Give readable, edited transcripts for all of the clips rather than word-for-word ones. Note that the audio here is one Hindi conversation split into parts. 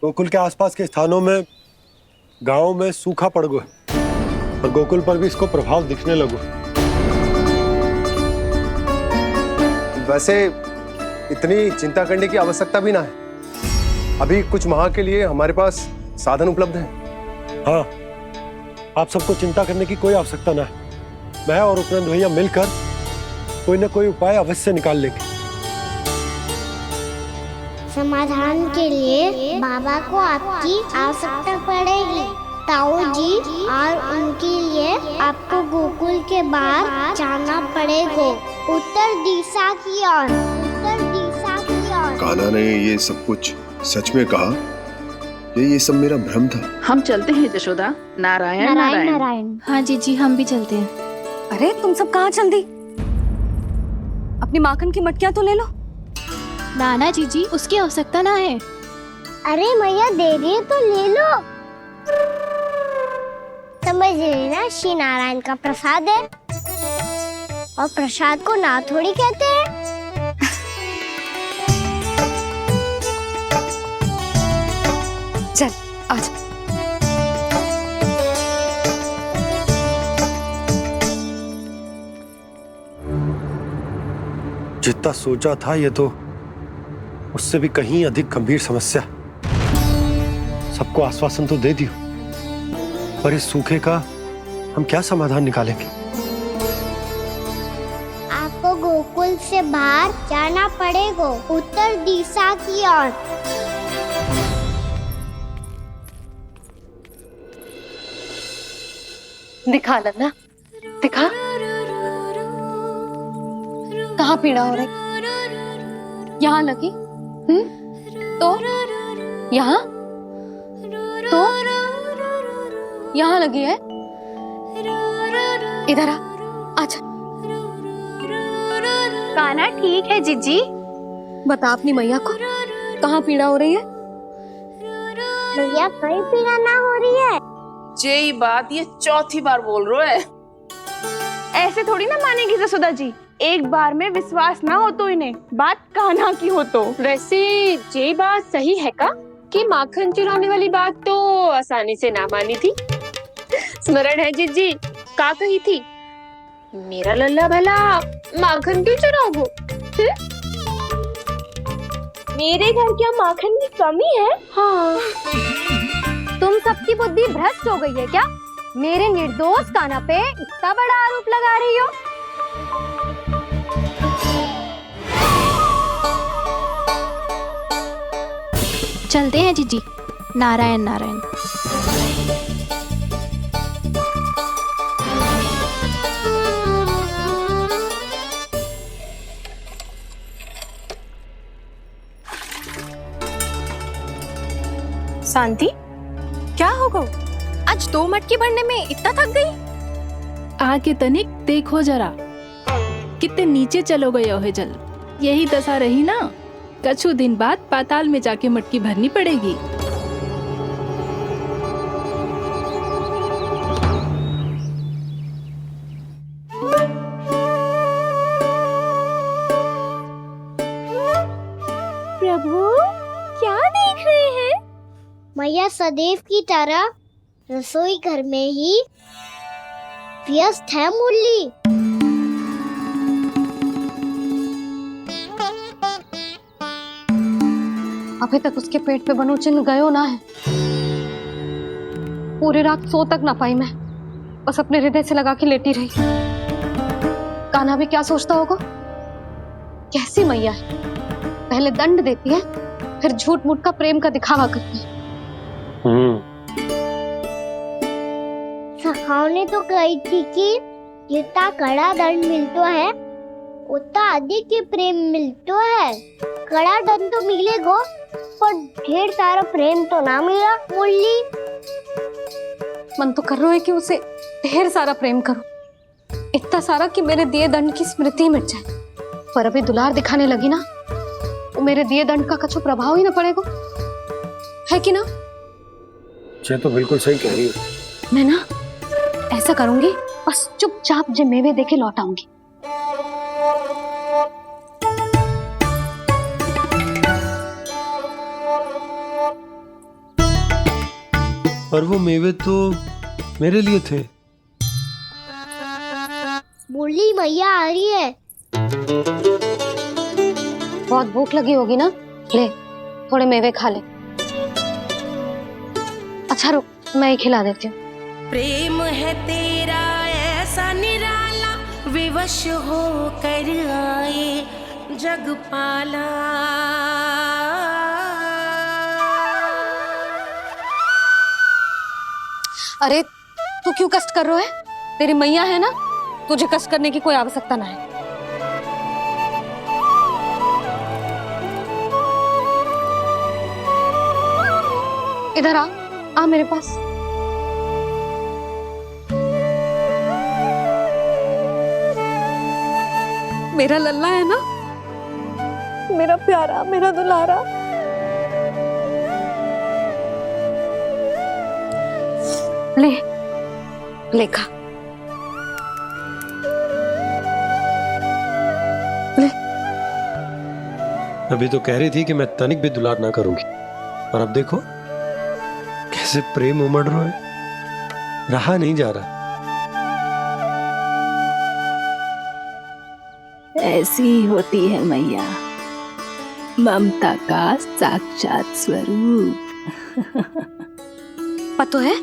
गोकुल के आसपास के स्थानों में, गांवों में सूखा पड़ गया और गोकुल पर भी इसको प्रभाव दिखने लगो। वैसे इतनी चिंता करने की आवश्यकता भी ना है। अभी कुछ माह के लिए हमारे पास साधन उपलब्ध है। हाँ, आप सबको चिंता करने की कोई आवश्यकता ना है। मैं और उपनंद भैया मिलकर कोई ना कोई उपाय अवश्य निकाल लेंगे। समाधान के लिए बाबा को आपकी आवश्यकता पड़ेगी। ताऊ जी और उनके लिए आपको गोकुल के बाहर जाना पड़ेगा, उत्तर दिशा की ओर। उत्तर दिशा की ओर। कान्हा ने ये सब कुछ सच में कहा? ये सब मेरा भ्रम था? हम चलते हैं जशोदा। नारायण नारायण नारायण। हाँ जीजी, हम भी चलते हैं। अरे तुम सब कहाँ चल दी? अपनी माखन की मटकियाँ तो ले लो। नाना जीजी, उसकी आवश्यकता ना है। अरे मैया दे रही है तो ले लो। समझ लेना, श्री नारायण का प्रसाद है और प्रसाद को ना थोड़ी कहते हैं। चल आज। जितना सोचा था ये तो उससे भी कहीं अधिक गंभीर समस्या। सबको आश्वासन तो दे दियो, पर इस सूखे का हम क्या समाधान निकालेंगे? आपको गोकुल से बाहर जाना पड़ेगा, उत्तर दिशा की ओर। दिखा लन्ना, दिखा। कहाँ पीड़ा हो रही? यहाँ लगी? तो यहाँ? तो यहाँ लगी है? इधर आ, आजा। कान्हा ठीक है जीजी। बता अपनी मैया को कहाँ पीड़ा हो रही है? भैया कहीं पीड़ा ना हो रही है। यही बात ये चौथी बार बोल रहे है। ऐसे थोड़ी ना मानेगी जसोदा जी। एक बार में विश्वास ना हो तो इन्हें, बात कान्हा की हो तो। वैसे ये बात सही है का कि माखन चुराने वाली बात तो आसानी से ना मानी थी। स्मरण है जीजी का कही थी, मेरा लल्ला भला माखन क्यों चुराओगे? मेरे घर क्या माखन की कमी है? हाँ। तुम सबकी बुद्धि भ्रष्ट हो गई है क्या? मेरे निर्दोष कान्हा पे इतना बड़ा आरोप लगा रही हो? चलते हैं जीजी। नारायण नारायण। शांति, क्या हो गो? आज 2 मटकी भरने में इतना थक गई? आके तनिक देखो जरा, कितने नीचे चलो गए हो जल। यही दशा रही ना, कछु दिन बाद पाताल में जाके मटकी भरनी पड़ेगी। प्रभु क्या देख रहे हैं? मैया सदैव की तरह रसोई घर में ही व्यस्त है मुरली। अभी तक उसके पेट पे बनो चिन्ह गयो ना है। पूरी रात सो तक ना पाई मैं, बस अपने हृदय से लगा के लेटी रही। कान्हा भी क्या सोचता होगा? कैसी मैया है, पहले दंड देती है, फिर झूठ मूठ का प्रेम का दिखावा करती है। सखाओं तो कही थी कि जितना कड़ा दंड मिलता है उतना अधिक ही प्रेम मिलता है। कड़ा दंड तो मिलेगा पर ढेर सारा प्रेम तो ना मिला मुरली। मन तो कर रहा है कि उसे ढेर सारा प्रेम करो, इतना सारा कि मेरे दिए दंड की स्मृति मिट जाए। पर अभी दुलार दिखाने लगी ना, तो मेरे दिए दंड का कछु प्रभाव ही ना पड़ेगा, है कि ना? ये तो बिल्कुल सही कह रही हो। मैं ना ऐसा करूंगी, बस चुपचाप जे मेवे देके लौट आऊंगी। और वो मेवे तो मेरे लिए थे। बोली मैया आ रही है। बहुत भूख लगी होगी ना, ले थोड़े मेवे खा ले। अच्छा रुक, मैं ही खिला देती हूँ। प्रेम है तेरा ऐसा निराला, विवश हो कर आए जग पाला। अरे तू क्यों कष्ट कर रहा है? तेरी मैया है ना, तुझे कष्ट करने की कोई आवश्यकता ना है। इधर आ मेरे पास। मेरा लल्ला है ना, मेरा प्यारा, मेरा दुलारा। ले ले खा, ले। अभी तो कह रही थी कि मैं तनिक भी दुलार ना करूंगी, और अब देखो कैसे प्रेम उमड़ रहा है, रहा नहीं जा रहा। ऐसी ही होती है मैया, ममता का साक्षात स्वरूप। पता है,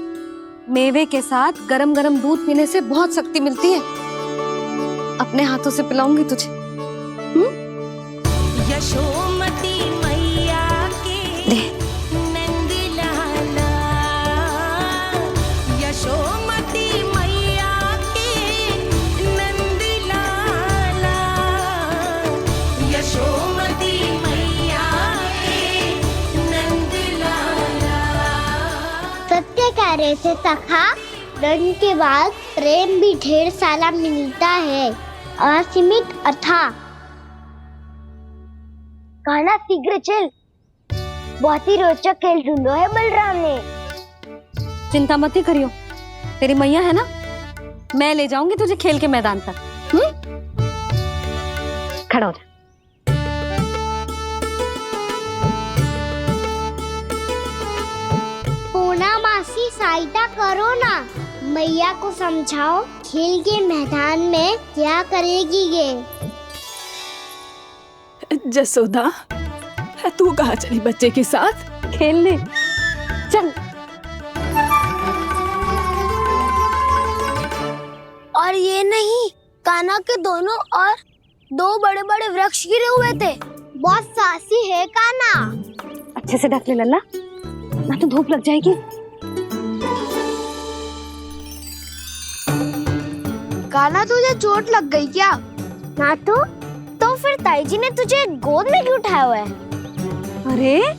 मेवे के साथ गरम गरम दूध पीने से बहुत शक्ति मिलती है। अपने हाथों से पिलाऊंगी तुझे। यशोमती मैया के ले। नंद लाला, यशोमती मैया के नंद लाला, यशोमती मैया के नंद लाला। सत्य कह रहे थे सखा, दंड के बाद प्रेम भी ढेर सारा मिलता है, असीमित अथाह। गाना शीघ्र चल, बहुत ही रोचक खेल ढूंढो है बलराम ने। चिंता मत ही करियो, तेरी मैया है ना, मैं ले जाऊंगी तुझे खेल के मैदान तक। खड़ा हो जा। पूना मासी सहायता करो ना, मैया को समझाओ खेल के मैदान में क्या करेगी ये। जसोदा, तू कहाँ चली बच्चे के साथ? खेलने चल। और ये नहीं, कान्हा के दोनों और दो बड़े बड़े वृक्ष गिरे हुए थे। बहुत साहसी है कान्हा। अच्छे से ढक ले लल्ला, ना तो धूप लग जाएगी। कान्हा तुझे चोट लग गई क्या? ना तो फिर ताई जी ने तुझे गोद में क्यों उठाया हुआ है? अरे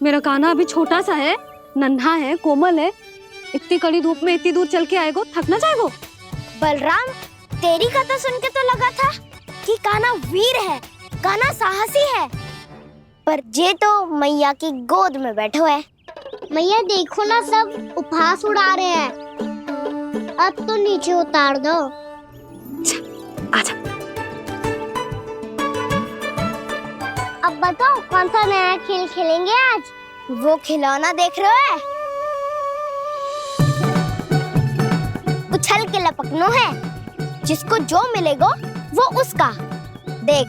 मेरा कान्हा अभी छोटा सा है, नन्हा है, कोमल है। इतनी कड़ी धूप में इतनी दूर चल के आएगो, थक ना जाएगो। बलराम, तेरी कथा सुन के तो लगा था कि कान्हा वीर है, कान्हा साहसी है, पर ये तो मैया की गोद में बैठो है। मैया देखो ना, सब उपहास उड़ा रहे हैं। अब तो नीचे उतार दो। आजा। अब बताओ कौन सा नया खेल खेलेंगे आज? वो खिलौना देख रहे हो? उछल के लपकनो है, जिसको जो मिलेगा वो उसका। देख।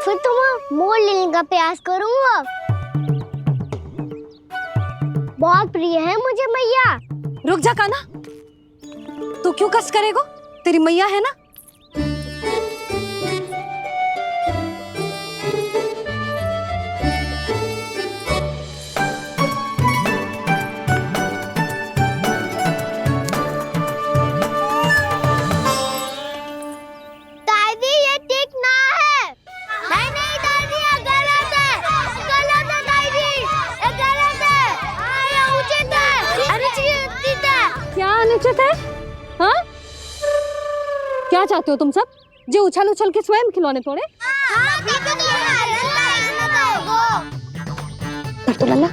फिर तुम मोड़ लेने का प्रयास करूंगा। बहुत प्रिय है मुझे मैया। रुक जा कान्हा, तू क्यों कष्ट करेगो? तेरी मैया है ना। दादी ये ठीक ना है। नहीं दादी, ये गलत है। गलत है दादी, ये गलत है। ये उचित है, अनुचित है। क्या अनुचित है? हाँ? क्या चाहते हो तुम सब? जो उछल उछल के स्वयं खिलौने तोड़े? तो लल्ला,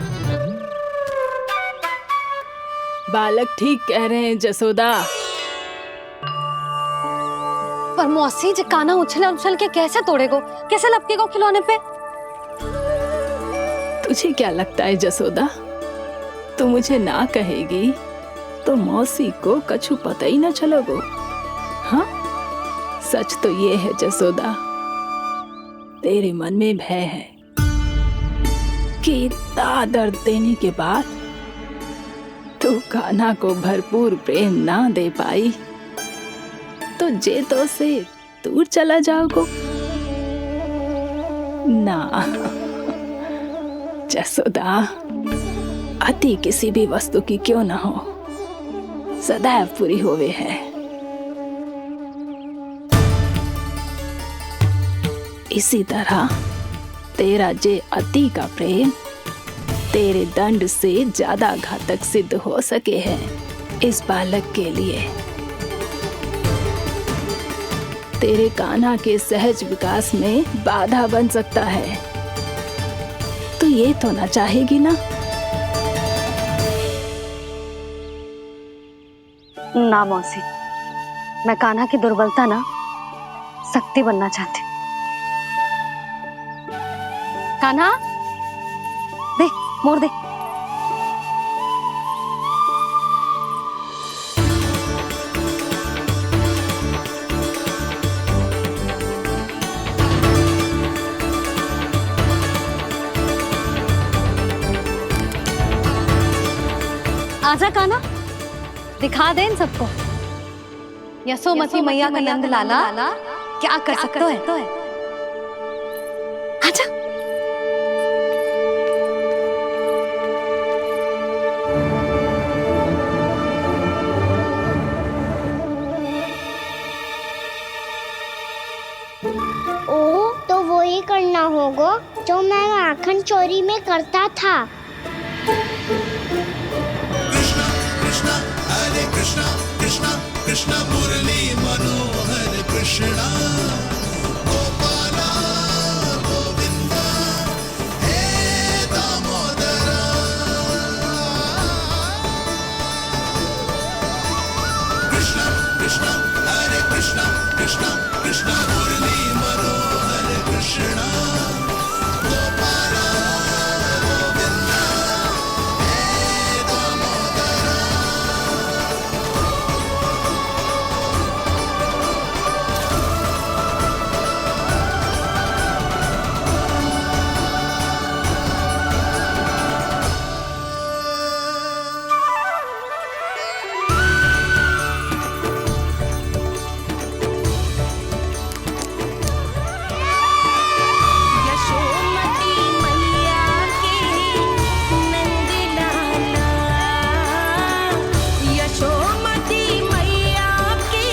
बालक ठीक कह रहे हैं जसोदा। पर मौसी जे काना उछल उछल के कैसे तोड़ेगो, कैसे लपकेगो खिलौने पे? तुझे क्या लगता है जसोदा, तू मुझे ना कहेगी तो मौसी को कछु पता ही न चलोगो। हाँ, सच तो ये है जसोदा, तेरे मन में भय है कि इतना दर्द देने के बाद तू कान्हा को भरपूर प्रेम ना दे पाई तो जेतो से दूर चला जाओगो ना। जसोदा, अति किसी भी वस्तु की क्यों ना हो, सदैव पूरी होवे है। इसी तरह तेरा जे अति का प्रेम तेरे दंड से ज्यादा घातक सिद्ध हो सके है इस बालक के लिए। तेरे कान्हा के सहज विकास में बाधा बन सकता है। तू ये तो ना चाहेगी ना? ना मौसी, मैं कान्हा की दुर्बलता ना शक्ति बनना चाहती। कान्हा, दे मोड़ दे। आजा कान्हा, दिखा दे इन सबको यशोमती मैया का नंद लाला क्या कर सकता है। आजा। ओ, तो वो ही करना होगा जो मैं माखन चोरी में करता था। कृष्ण मुरली मनोहर कृष्णा गोपाला गोविंदा हे दामोदरा। कृष्ण कृष्ण हरे कृष्ण कृष्ण कृष्ण मुरली मनोहर कृष्णा गोपाला गोविंदा हे दामोदरा। यशोमती मैया के नंद लाला, यशोमती मैया के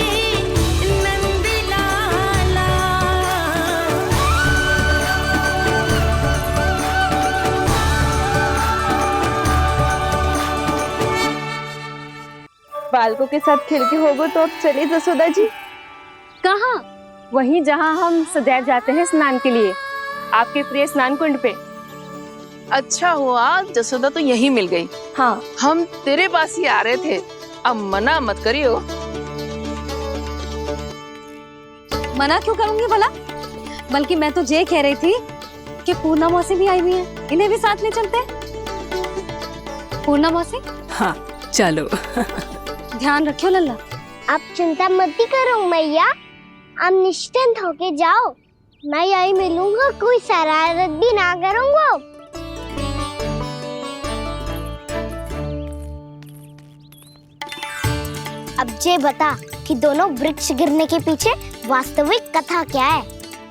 नंद लाला। बालकों के साथ खेल के होगो तो अब चले जसोदा जी। कहाँ? वहीं जहाँ हम सदैव जाते हैं स्नान के लिए, आपके प्रिय स्नान कुंड पे। अच्छा हुआ जसोदा तो यहीं मिल गई। हाँ, हम तेरे पास ही आ रहे थे, अब मना मत करियो। मना क्यों करूंगी भला? बल्कि मैं तो ये कह रही थी कि पूर्णा मौसी भी आई हुई है, इन्हें भी साथ ले चलते। पूर्णा मौसी, हाँ चलो। ध्यान रखियो लल्ला। आप चिंता मत करो मैया, आप निश्चिंत होके जाओ, मैं यही मिलूंगा, कोई शरारत भी ना करूंगा। अब ये बता कि दोनों वृक्ष गिरने के पीछे वास्तविक कथा क्या है,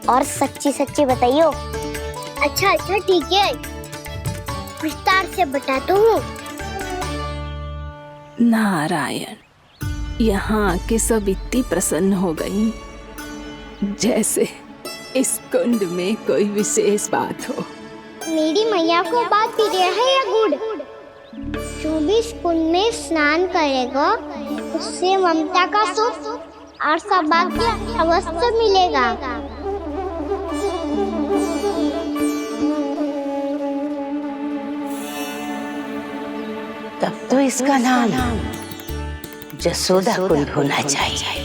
और सच्ची सच्ची बताइयो। अच्छा अच्छा ठीक है, विस्तार से बताता हूँ। नारायण, यहाँ के सब इतनी प्रसन्न हो गई जैसे इस कुंड में कोई विशेष बात हो। मेरी मैया को बात प्रिय है या गुड़? जो भी इस कुंड में स्नान करेगा उससे ममता का सुख और सौभाग्य अवश्य मिलेगा। तब तो इसका नाम जसोदा कुंड होना चाहिए।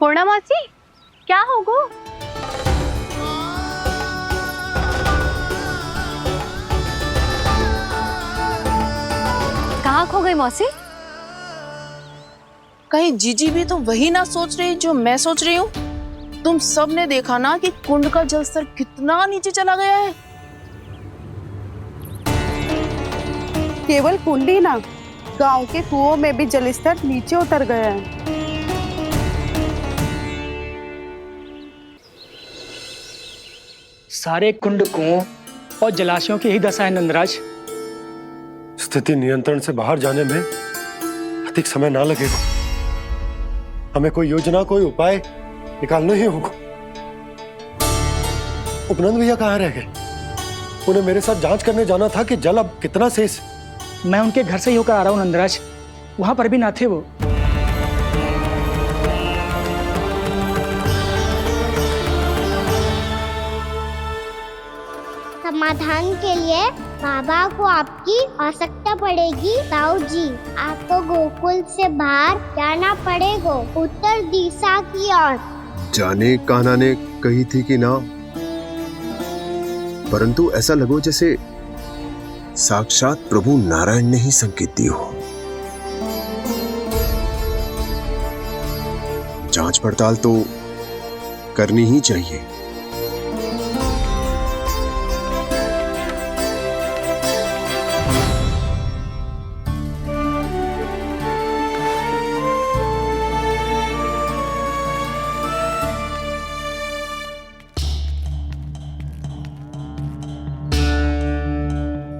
पूर्णा मौसी, क्या होगो? कहाँ खो गई मौसी? कहीं जीजी भी तो वही ना सोच रही जो मैं सोच रही हूँ। तुम सब ने देखा ना कि कुंड का जलस्तर कितना नीचे चला गया है। केवल कुंड ही ना, गांव के कुओं में भी जलस्तर नीचे उतर गया है। सारे कुंड कुओं और जलाशयों की ही दशा है नंदराज। स्थिति नियंत्रण से बाहर जाने में अधिक समय ना लगेगा। हमें कोई योजना, कोई उपाय निकालना ही होगा। उपनंद भैया कहाँ रह गए? उन्हें मेरे साथ जांच करने जाना था कि जल अब कितना शेष। मैं उनके घर से ही होकर आ रहा हूँ नंदराज, वहां पर भी ना थे वो। समाधान के लिए बाबा को आपकी आवश्यकता पड़ेगी। ताऊ जी, आपको गोकुल से बाहर जाना पड़ेगा, उत्तर दिशा की ओर। जाने कान्हा ने कही थी कि ना, परंतु ऐसा लगो जैसे साक्षात प्रभु नारायण ने ही संकेत दी हो। जांच पड़ताल तो करनी ही चाहिए।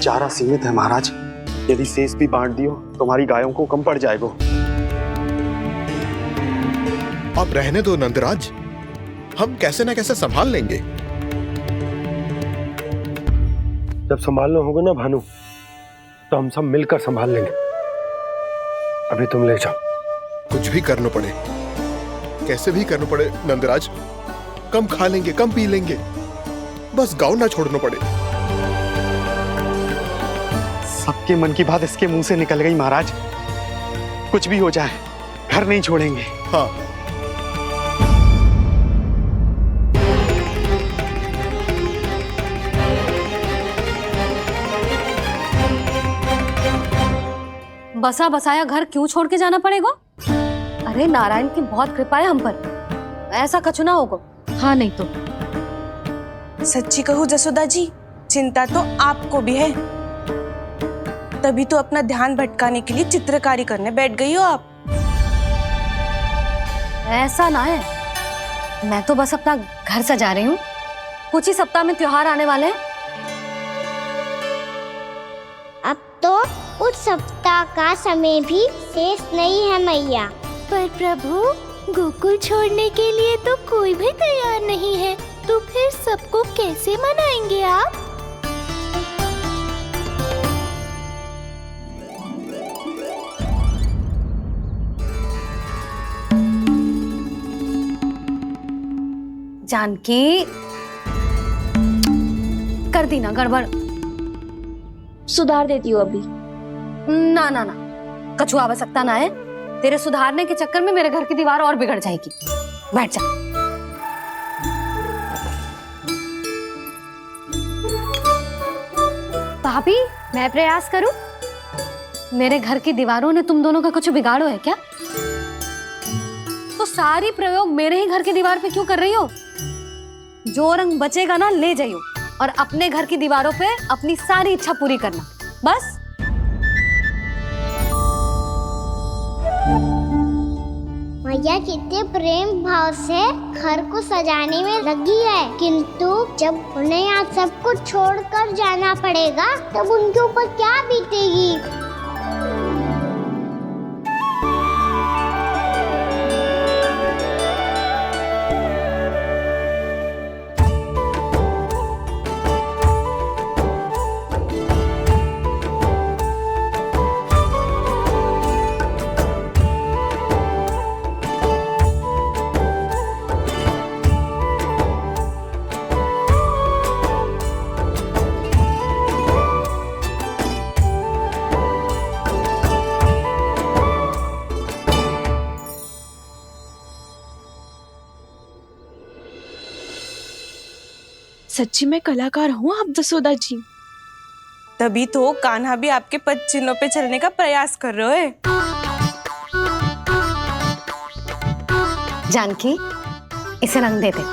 चारा सीमित है महाराज, यदि शेष भी बांट दियो तो हमारी गायों को कम पड़ जाएगा। अब रहने दो नंदराज, हम कैसे न कैसे संभाल लेंगे। जब संभालना होगा ना भानु, तो हम सब मिलकर संभाल लेंगे। अभी तुम ले जाओ। कुछ भी करना पड़े, कैसे भी करना पड़े नंदराज, कम खा लेंगे, कम पी लेंगे, बस गांव ना छोड़ना पड़े। सबके मन की बात इसके मुंह से निकल गई महाराज। कुछ भी हो जाए, घर नहीं छोड़ेंगे। हाँ, बसा बसाया घर क्यों छोड़ के जाना पड़ेगा? अरे नारायण की बहुत कृपा है हम पर, ऐसा कछु ना होगा। हाँ नहीं तो सच्ची कहूँ जसोदा जी, चिंता तो आपको भी है, तभी तो अपना ध्यान भटकाने के लिए चित्रकारी करने बैठ गई हो आप। ऐसा ना है, मैं तो बस अपना घर सजा रही हूँ। कुछ ही सप्ताह में त्योहार आने वाले हैं। अब तो उस सप्ताह का समय भी शेष नहीं है मैया। पर प्रभु, गोकुल छोड़ने के लिए तो कोई भी तैयार नहीं है, तो फिर सबको कैसे मनाएंगे आप? जानकी, कर दी ना गड़बड़। सुधार देती हूँ अभी। ना ना ना, कछु आवश्यकता ना है। तेरे सुधारने के चक्कर में मेरे घर की दीवार और बिगड़ जाएगी। बैठ जा। भाभी, मैं प्रयास करूं? मेरे घर की दीवारों ने तुम दोनों का कुछ बिगाड़ो है क्या? तो सारी प्रयोग मेरे ही घर की दीवार पे क्यों कर रही हो? जो रंग बचेगा ना ले जाइयो, और अपने घर की दीवारों पे अपनी सारी इच्छा पूरी करना, बस। मैया कितने प्रेम भाव से घर को सजाने में लगी है, किंतु जब उन्हें यहाँ सब कुछ छोड़कर जाना पड़ेगा तब उनके ऊपर क्या बीतेगी? सच्ची में कलाकार हूँ आप जसोदा जी। तभी तो कान्हा भी आपके पद चिन्हों पे चलने का प्रयास कर रहे है। जानकी, इसे रंग दे दे।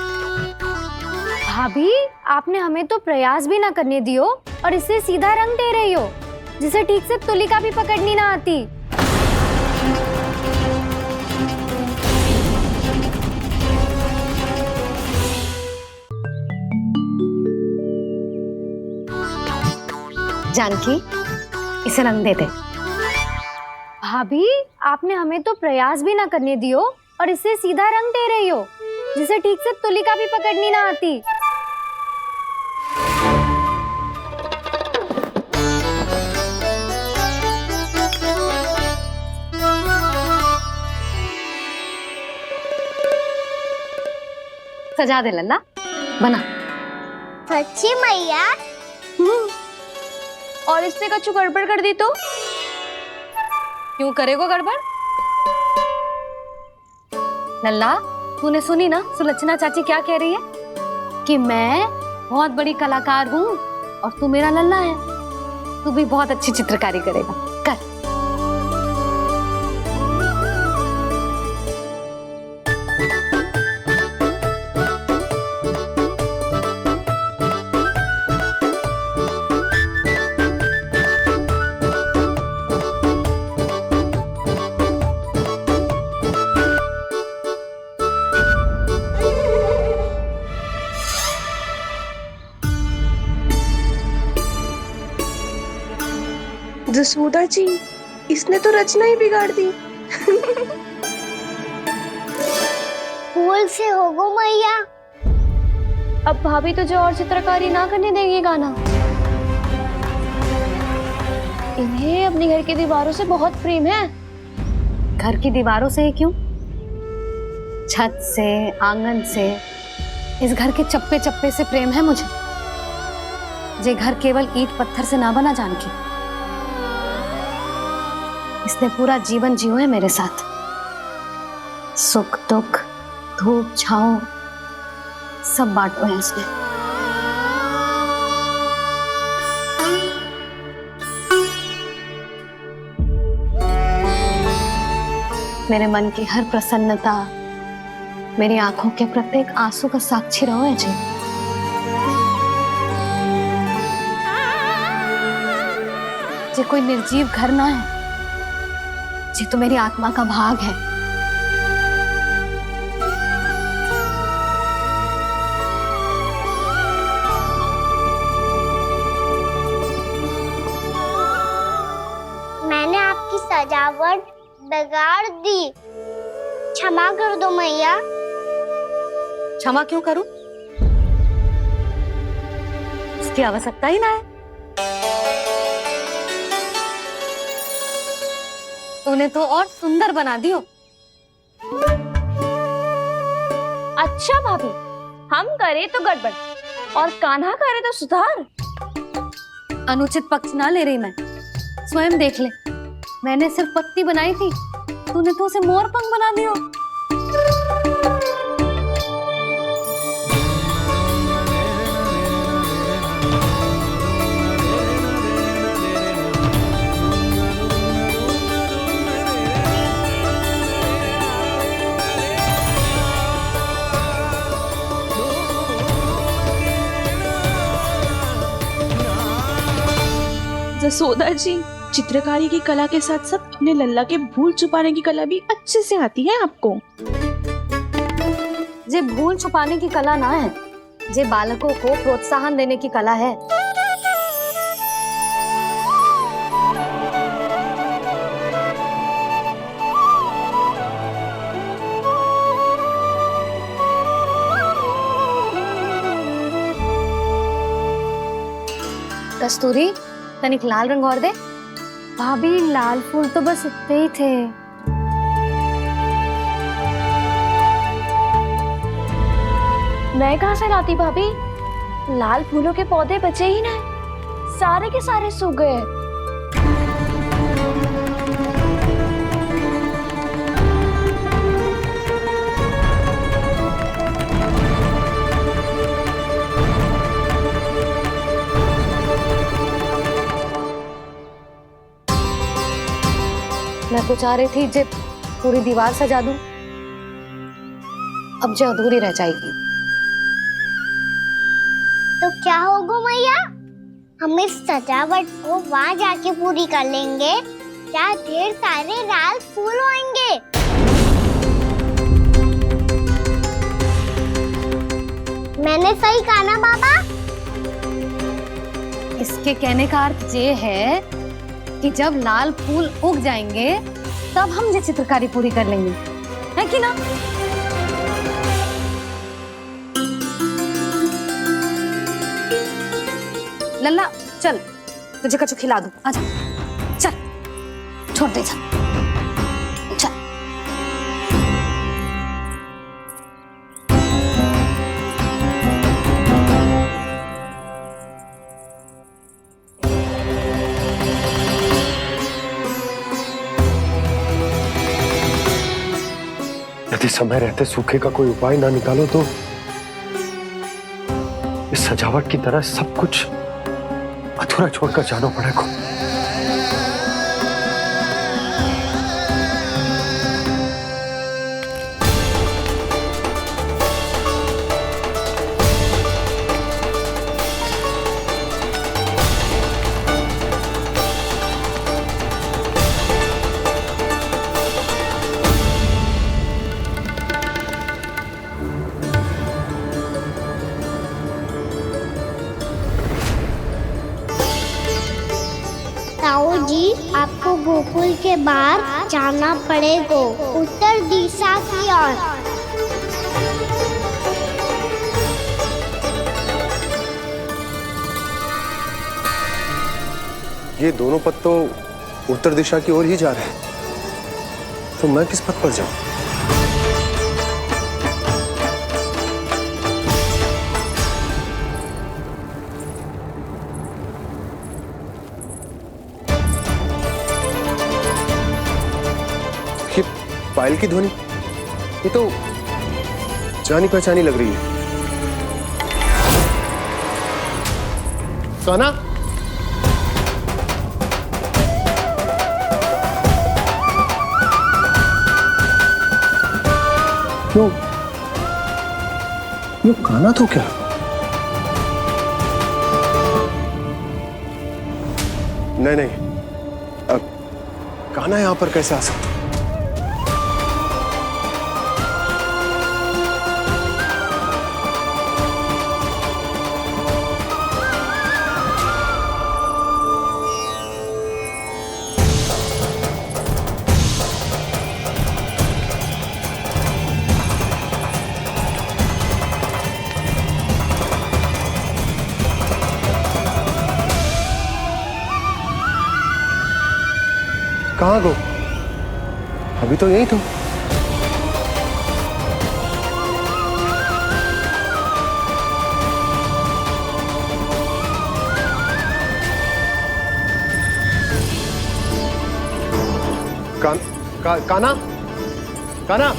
भाभी, आपने हमें तो प्रयास भी ना करने दियो और इसे सीधा रंग दे रही हो, जिसे ठीक से तुलिका भी पकड़नी ना आती। जानकी, इसे रंग दे दे। भाभी, आपने हमें तो प्रयास भी ना करने दियो और इसे सीधा रंग दे रही हो, जिसे ठीक से तुलिका भी पकड़नी ना आती। सजा दे लल्ला, बना। सच्ची मैया? और इसने कछु गड़बड़ कर दी तो? क्यों करेगो गड़बड़? लल्ला, तूने सुनी ना सुलक्षणा चाची क्या कह रही है? कि मैं बहुत बड़ी कलाकार हूँ और तू मेरा लल्ला है। तू भी बहुत अच्छी चित्रकारी करेगा, कर। जसोदा जी, इसने तो रचना ही बिगाड़ दी। फूल से होगो मैया। अब भाभी तुझे और चित्रकारी ना करने देंगी गाना। इन्हें अपने घर की दीवारों से बहुत प्रेम है। घर की दीवारों से ही क्यों? छत से, आंगन से, इस घर के चप्पे चप्पे से प्रेम है मुझे। ये घर केवल ईंट पत्थर से ना बना जानकी। इसने पूरा जीवन जियो है मेरे साथ। सुख दुख, धूप छांव सब बांटो है इसने। मेरे मन की हर प्रसन्नता, मेरी आंखों के प्रत्येक आंसू का साक्षी रहो है जी। ये कोई निर्जीव घर ना है, ये तो मेरी आत्मा का भाग है। मैंने आपकी सजावट बिगाड़ दी, क्षमा कर दो मैया। क्षमा क्यों करूं? इसकी आवश्यकता ही ना है। तूने तो और सुंदर बना दियो। अच्छा भाभी, हम करे तो गड़बड़ और कान्हा करे तो सुधार। अनुचित पक्ष ना ले रही मैं, स्वयं देख ले। मैंने सिर्फ पत्ती बनाई थी, तूने तो उसे मोर पंख बना दियो। जसोदा जी, चित्रकारी की कला के साथ साथ अपने लल्ला के भूल छुपाने की कला भी अच्छे से आती है आपको। ये भूल छुपाने की कला ना है, ये बालकों को प्रोत्साहन देने की कला है। कस्तूरी, तनिक लाल रंग और दे। भाभी, लाल फूल तो बस इतने ही थे। मैं कहाँ से लाती भाभी? लाल फूलों के पौधे बचे ही ना, सारे के सारे सूख गए। मैं तो चाह रही थी जे पूरी दीवार सजा दूं, अब जो अधूरी रह जाएगी। तो क्या होगा मैया, हम इस सजावट को वहाँ जाके पूरी कर लेंगे, क्या ढेर सारे लाल फूल होंगे। मैंने सही कहा ना बाबा? इसके कहने का अर्थ ये है कि जब लाल फूल उग जाएंगे तब हम ये चित्रकारी पूरी कर लेंगे, है कि ना? लल्ला चल, तुझे कछु खिला दूं, आजा चल, छोड़ दे चल। यदि समय रहते सूखे का कोई उपाय ना निकालो तो इस सजावट की तरह सब कुछ अधूरा छोड़कर जाना पड़ेगा। ताऊ जी, आपको गोकुल के बाहर जाना पड़ेगा, उत्तर दिशा की ओर। ये दोनों पथ तो उत्तर दिशा की ओर ही जा रहे हैं, तो मैं किस पथ पर जाऊं? ये पायल की ध्वनि, ये तो जानी पहचानी लग रही है। कान्हा, यो कान्हा तो क्या? नहीं, अब कान्हा यहां पर कैसे आ सकता? कहाँ गो? अभी तो यही तो। कान्हा, कान्हा,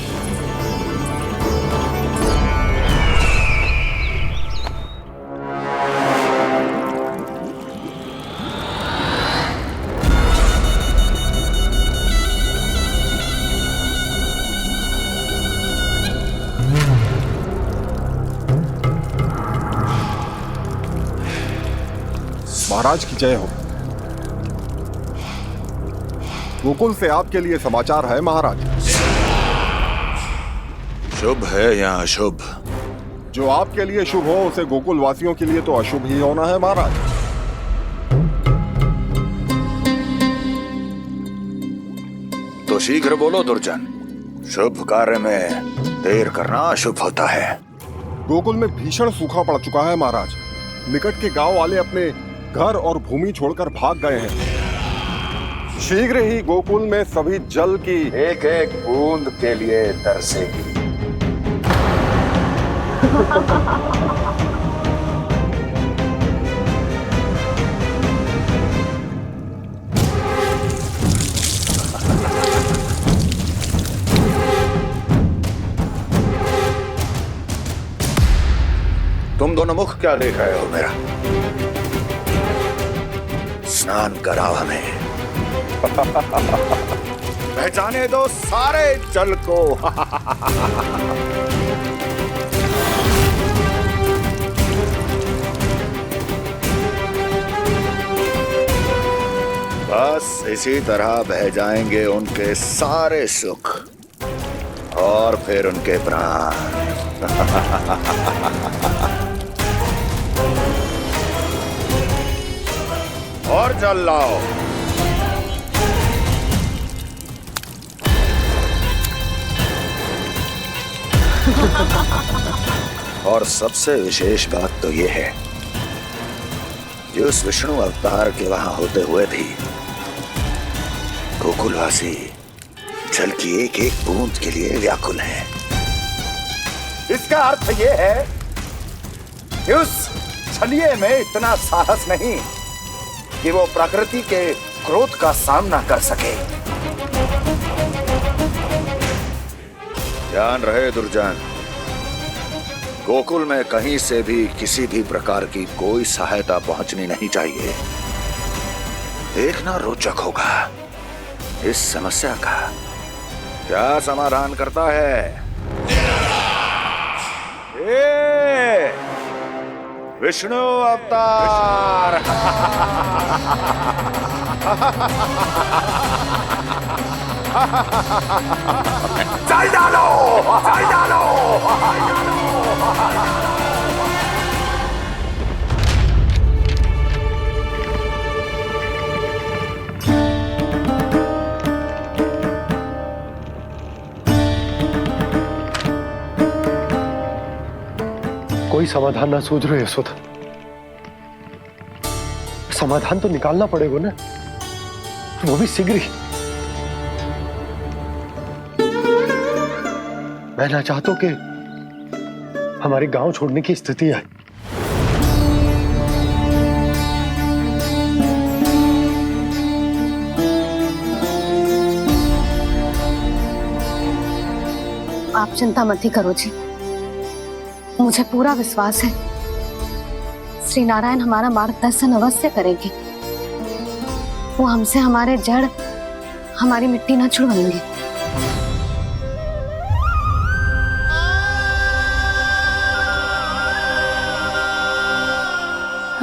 महाराज की जय हो। गोकुल से आपके लिए समाचार है महाराज। शुभ है या अशुभ? जो आपके लिए शुभ हो उसे गोकुल वासियों के लिए तो अशुभ ही होना है महाराज। तो शीघ्र बोलो दुर्जन, शुभ कार्य में देर करना अशुभ होता है। गोकुल में भीषण सूखा पड़ चुका है महाराज। निकट के गांव वाले अपने घर और भूमि छोड़कर भाग गए हैं। शीघ्र ही गोकुल में सभी जल की एक एक बूंद के लिए तरसेगी। तुम दोनों मुख क्या देख रहे हो मेरा? स्नान कराओ हमें। जाने दो सारे जल को। बस इसी तरह बह जाएंगे उनके सारे सुख और फिर उनके प्राण। और जल लाओ। और सबसे विशेष बात तो ये है कि उस विष्णु अवतार के वहां होते हुए भी गोकुलवासी जल की एक एक बूंद के लिए व्याकुल है। इसका अर्थ ये है कि उस छलिए में इतना साहस नहीं कि वो प्रकृति के क्रोध का सामना कर सके। ध्यान रहे दुर्जन, गोकुल में कहीं से भी किसी भी प्रकार की कोई सहायता पहुंचनी नहीं चाहिए। देखना रोचक होगा इस समस्या का क्या समाधान करता है। विष्णु अवतार। चल डालो, चल डालो। कोई समाधान ना सूझ रहे यशोदा। समाधान तो निकालना पड़ेगा ना, वो भी शीघ्र ही। मैं ना चाहता हूं कि हमारे गांव छोड़ने की स्थिति आए। आप चिंता मत ही करो जी, मुझे पूरा विश्वास है श्री नारायण हमारा मार्गदर्शन अवश्य करेंगे। वो हमसे हमारे जड़, हमारी मिट्टी न छुड़वाएंगे।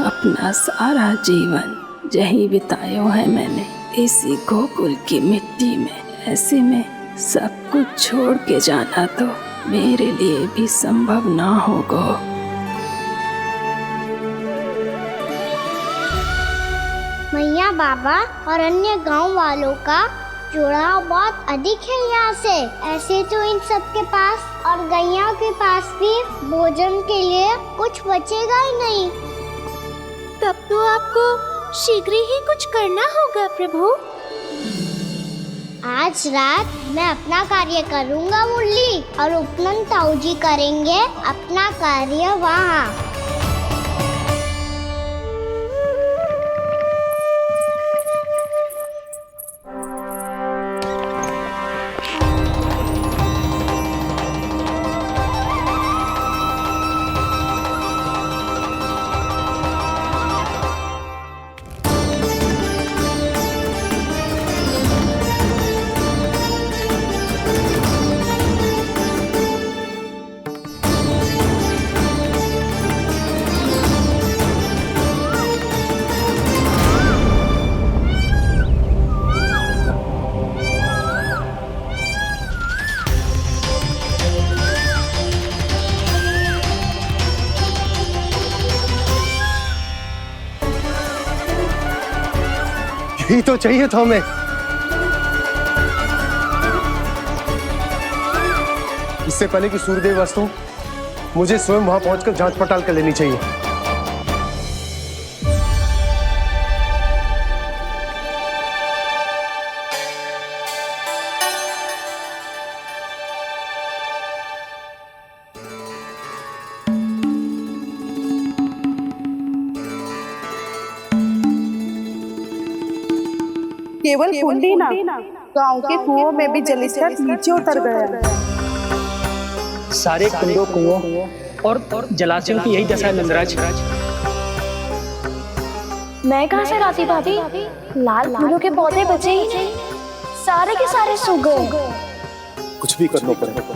अपना सारा जीवन यही बिताया है मैंने इसी गोकुल की मिट्टी में। ऐसे में सब कुछ छोड़ के जाना तो मेरे लिए भी संभव ना होगा। मैया, बाबा और अन्य गांव वालों का जुड़ाव बहुत अधिक है यहाँ से। ऐसे तो इन सब के पास और गैया के पास भी भोजन के लिए कुछ बचेगा ही नहीं। तब तो आपको शीघ्र ही कुछ करना होगा प्रभु। आज रात मैं अपना कार्य करूँगा मुरली, और उपनंद ताऊ जी करेंगे अपना कार्य वहाँ। यही तो चाहिए था हमें। इससे पहले कि सूर्यदेव अस्त हो, मुझे स्वयं वहां पहुंचकर जांच पड़ताल कर लेनी चाहिए। केवल कुंडी ना, गांव के कुओं में भी जलस्तर नीचे उतर गया। सारे कुंडों, कुओं और जलाशयों की यही दशा है नंदराज। मैं कहाँ से लाती भाभी? लाल फूलों के पौधे बचे ही नहीं, सारे के सारे सो गए। कुछ भी करना पड़ेगा,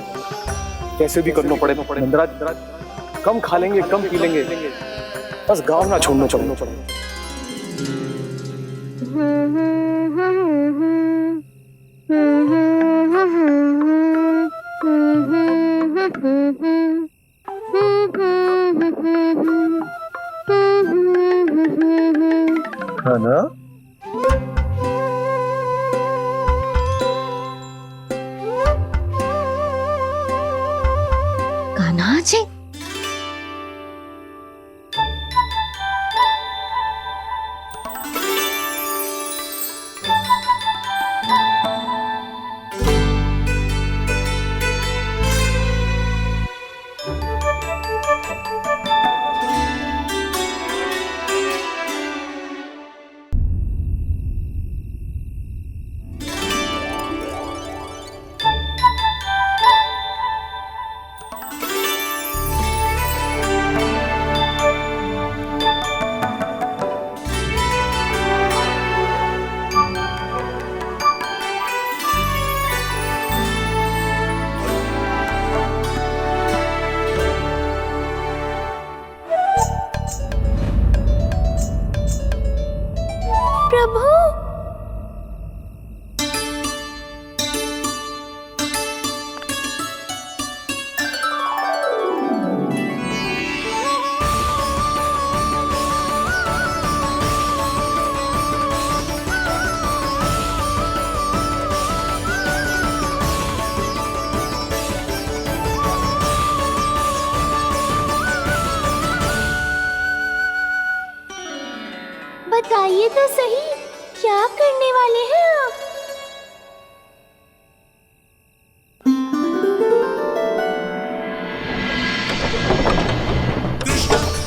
कैसे भी करना पड़ेगा नंदराज। कम खा लेंगे, कम पी लेंगे, बस गांव ना छोड़ना पड़ेगा। है ना? कान्हा जी, प्रभु, बताइए तो सही, क्या करने वाले हैं आप?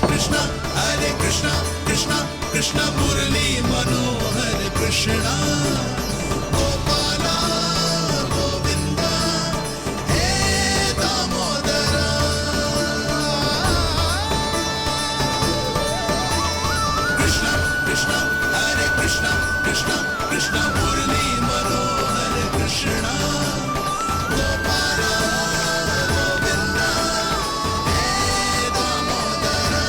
कृष्णा हरे कृष्णा कृष्णा कृष्णा मुरली मनोहर कृष्णा गोपाला गोविंदा हे दामोदरा। कृष्णा कृष्णा हरे कृष्णा कृष्णा कृष्णा मुरली मनोहर कृष्णा गोपाला गोविंदा हे दामोदरा।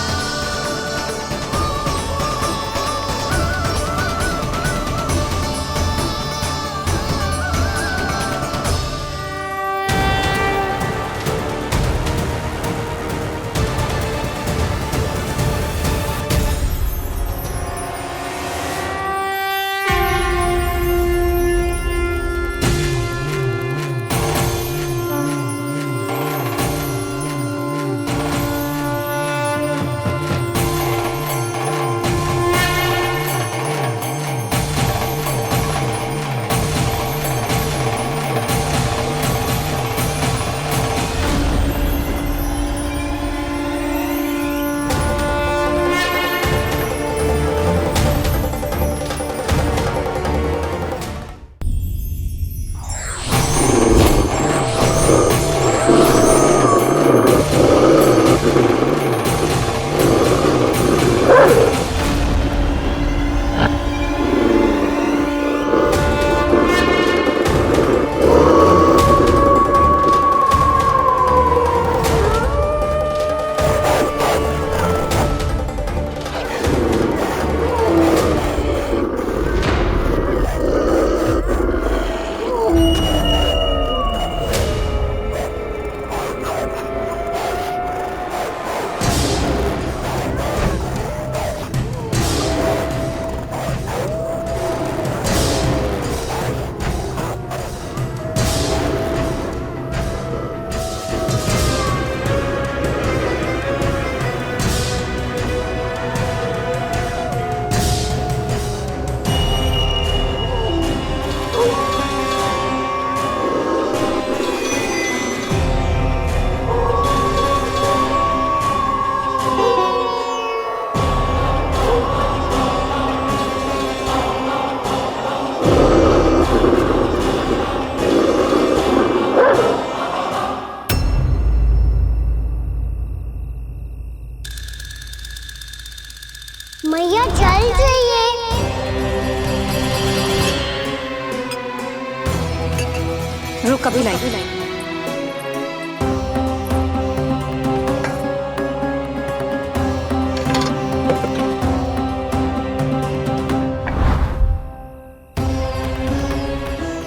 रुक अभी लाई।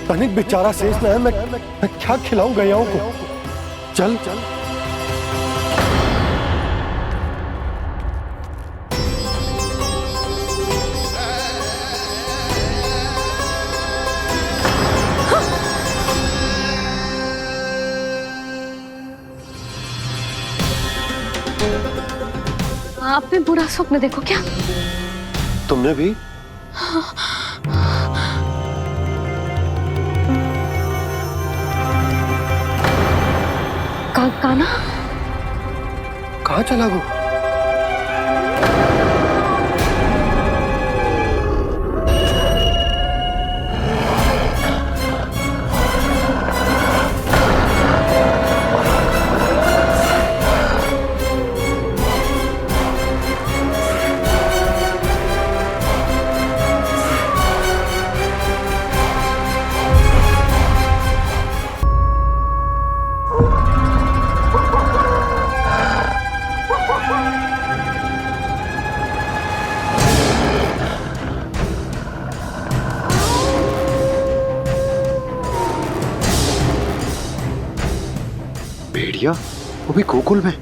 तनिक बेचारा शेष न है, मैं क्या खिलाऊं गयाओं को। चल चल आपने बुरा स्वप्न देखो क्या? तुमने भी? काना कहाँ चला गो? भेड़िया वो भी गोकुल में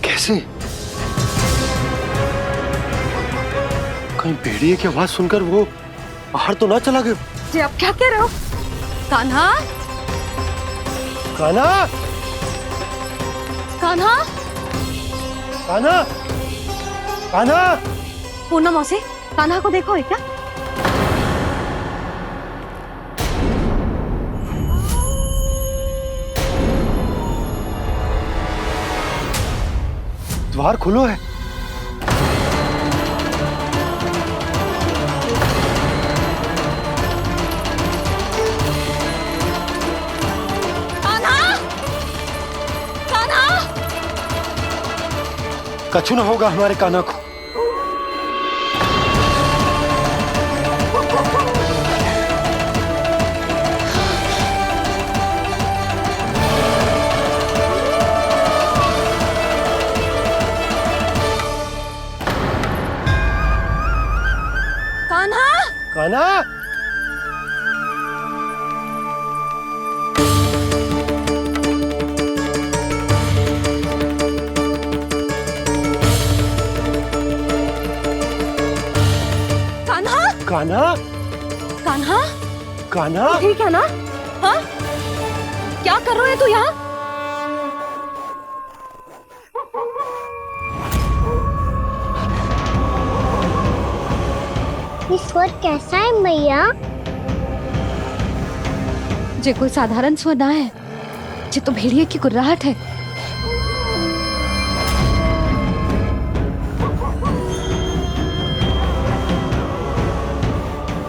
कैसे? कहीं भेड़िए की आवाज सुनकर वो बाहर तो ना चला गया? जी आप क्या कह रहे हो? कान्हा, कान्हा, कान्हा, कान्हा, कान्हा। पूनम मौसी, कान्हा को देखो है क्या? द्वार खुलो है। कान्हा, कान्हा। कछु ना होगा हमारे कान्हा को। कान्हा, कान्हा, कान्हा, कान्हा, कान्हा। ठीक है ना? हाँ? क्या कर रहे हो तू यहाँ? स्वर कैसा है मैया? जे कोई साधारण स्वर ना है, जे तो भेड़िए की गुर्राहट है।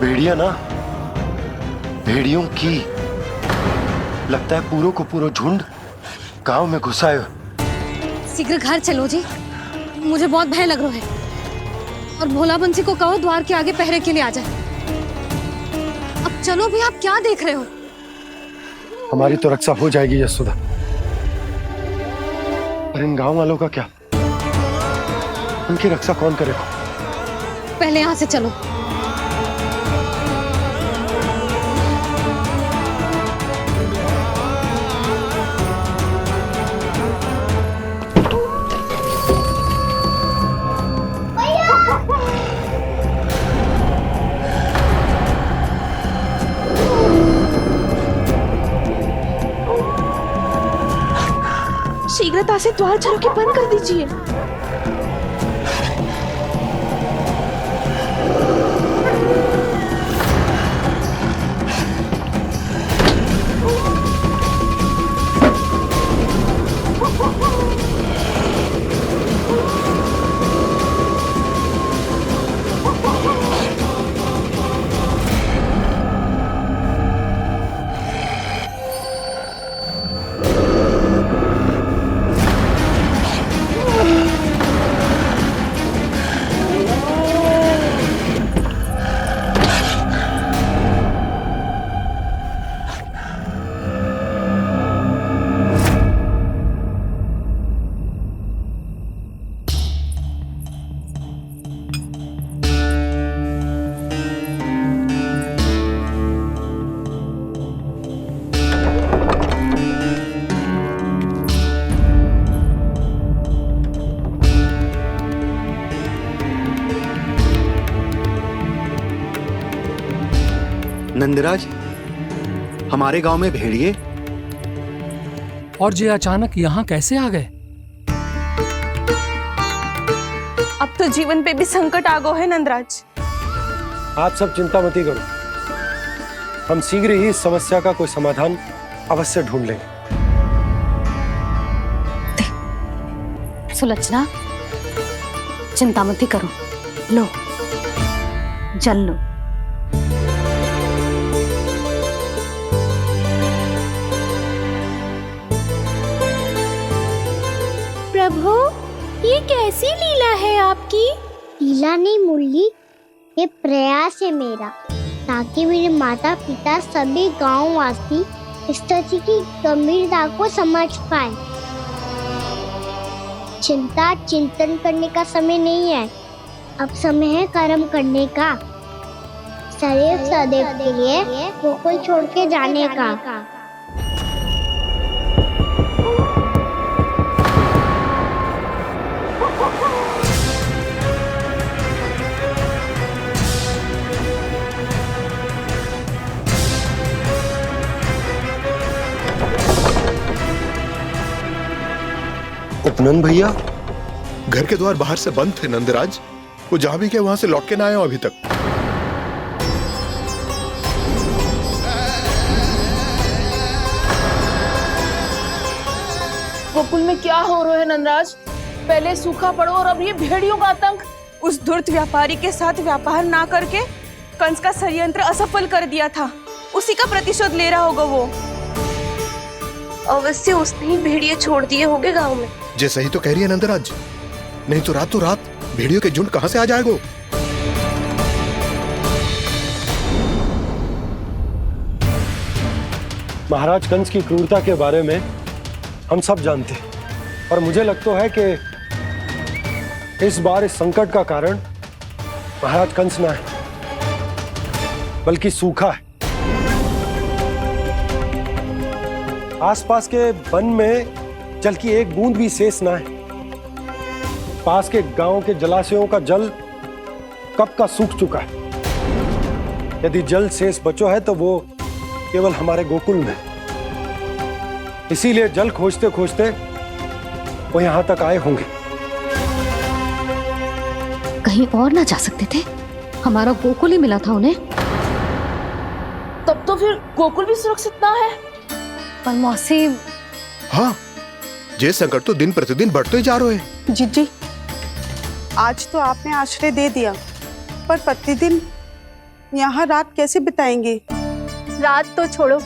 भेड़िया ना, भेड़ियों की लगता है पूरो को पूरो झुंड गांव में घुसा है। शीघ्र घर चलो जी, मुझे बहुत भय लग रहा है। और भोला बंसी को कहो द्वार के आगे पहरे के लिए आ जाए। अब चलो भी, आप क्या देख रहे हो? हमारी तो रक्षा हो जाएगी यशोदा, पर इन गांव वालों का क्या? उनकी रक्षा कौन करेगा? पहले यहाँ से चलो। शीघ्रता से द्वार चलो के बंद कर दीजिए। नंदराज, हमारे गांव में भेड़िए और ये अचानक यहाँ कैसे आ गए? अब तो जीवन पे भी संकट आ गो है नंदराज। आप सब चिंता मत करो, हम शीघ्र ही इस समस्या का कोई समाधान अवश्य ढूंढ लेंगे। सुलक्षणा, चिंता मत करो, लो जल लो। प्रभु, ये कैसी लीला है आपकी? लीला नहीं मुरली, ये प्रयास है मेरा, ताकि मेरे माता पिता सभी गांव वासी इस स्थिति की गंभीरता को समझ पाए। चिंता चिंतन करने का समय नहीं है, अब समय है कर्म करने का, सदैव सदैव के लिए गोकुल छोड़ के जाने का। उपनंद भैया, घर के द्वार बाहर से बंद थे नंदराज, वो जहां भी गए वहां से लौट के ना आए हो अभी तक। गोकुल में क्या हो रहा है नंदराज? पहले सूखा पड़ो और अब ये भेड़ियों का आतंक। उस धूर्त व्यापारी के साथ व्यापार ना करके कंस का षड्यंत्र असफल कर दिया था, उसी का प्रतिशोध ले रहा होगा वो। अवश्य उसने ही भेड़िए छोड़ दिए होंगे गांव में। जैसे ही तो कह रही है नंदराज, नहीं तो रात भेड़ियों के झुंड कहां से आ जाएगा? महाराज कंस की क्रूरता के बारे में हम सब जानते हैं, और मुझे लगता है कि इस बार इस संकट का कारण महाराज कंस ना है, बल्कि सूखा है। आसपास के वन में जल की एक बूंद भी शेष ना है। पास के गांव के जलाशयों का जल कब का सूख चुका है। यदि जल शेष बचो है तो वो केवल हमारे गोकुल में। इसीलिए जल खोजते खोजते वो यहां तक आए होंगे। कहीं और ना जा सकते थे? हमारा गोकुल ही मिला था उन्हें। तब तो फिर गोकुल भी सुरक्षित ना है। पर मौसी, हाँ, ये संकट तो दिन प्रतिदिन बढ़ते जा रहे हैं। जीजी, आज तो आपने आश्रय दे दिया, पर प्रतिदिन यहाँ रात कैसे बिताएंगे? रात तो छोड़ो,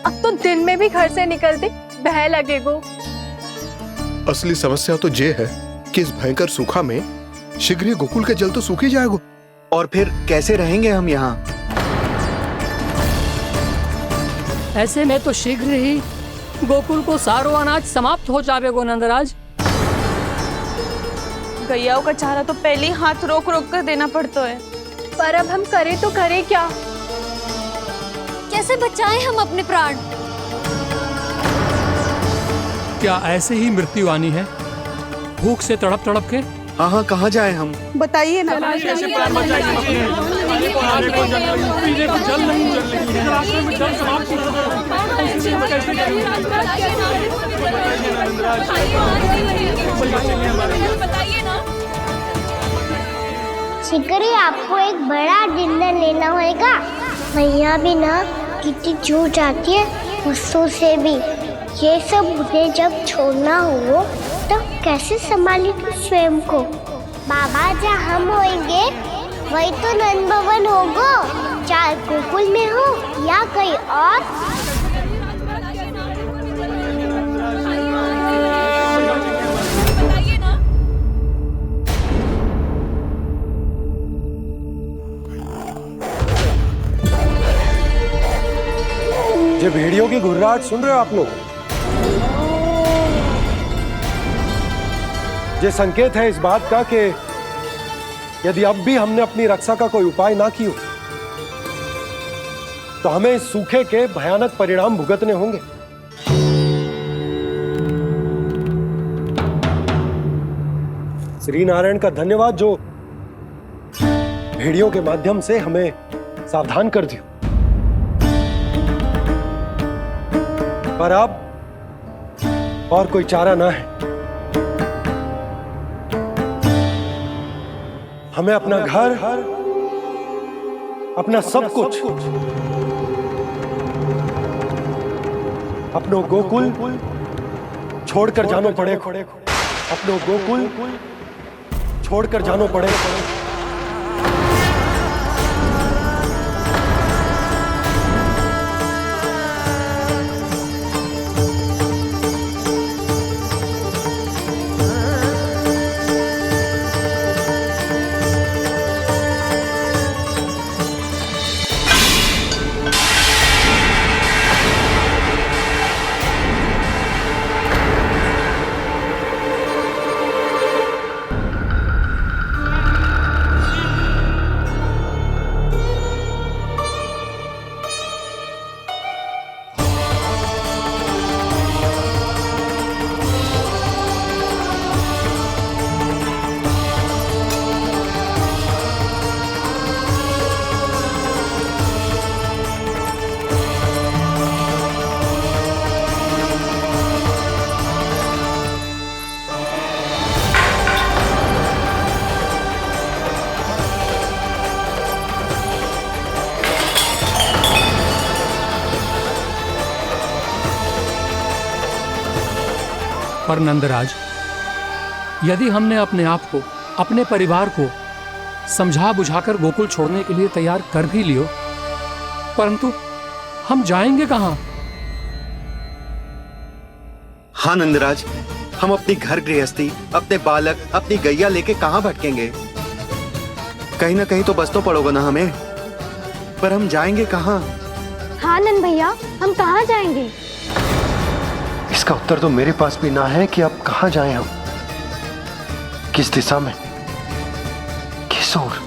अब तो दिन में भी घर से निकलते भय लगेगो। असली समस्या तो ये है कि इस भयंकर सूखा में शीघ्र ही गोकुल के जल तो सूख ही जाएगा। और फिर कैसे रहेंगे हम यहाँ? ऐसे में तो शीघ्र ही गोकुल को सारो अनाज समाप्त हो जाएगा नंदराज। गैयाओं का चारा तो पहले ही हाथ रोक रोक कर देना पड़ता है। पर अब हम करें तो करें क्या? कैसे बचाएं हम अपने प्राण? क्या ऐसे ही मृत्यु आनी है, भूख से तड़प तड़प के? हाँ, कहाँ जाएं हम? बताइए ना। शिकारी, आपको एक बड़ा डिनर लेना होगा। मैया भी ना कितनी जूझ जाती है गुस्सों से भी। ये सब उन्हें जब छोड़ना हो तो कैसे संभाली तू स्वयं को? बाबा जहाँ हम होंगे वही तो नंद भवन होगा, चाहे गोकुल में हो या कहीं और। ये भेड़ियों की घुर्राहट सुन रहे हो आप लोग? ये संकेत है इस बात का कि यदि अब भी हमने अपनी रक्षा का कोई उपाय ना किया तो हमें इस सूखे के भयानक परिणाम भुगतने होंगे। श्री नारायण का धन्यवाद जो भेड़ियों के माध्यम से हमें सावधान कर दिया। पर अब और कोई चारा ना है। हमें अपना घर, अपना सब कुछ, अपनो गोकुल छोड़कर जानो पड़े। अपनो गोकुल छोड़कर जानो पड़े। पर नंदराज, यदि हमने अपने आप को, अपने परिवार को समझा बुझाकर गोकुल छोड़ने के लिए तैयार कर भी लियो, परंतु हम जाएंगे कहां? हाँ नंदराज, हम अपनी घर गृहस्थी, अपने बालक, अपनी गैया लेके कहां भटकेंगे? कहीं ना कहीं तो बस तो पड़ोगे ना हमें, पर हम जाएंगे कहां? हाँ नंद भैया, हम कहाँ जाएंगे? इसका उत्तर तो मेरे पास भी ना है कि अब कहां जाएं हम, किस दिशा में, किस ओर।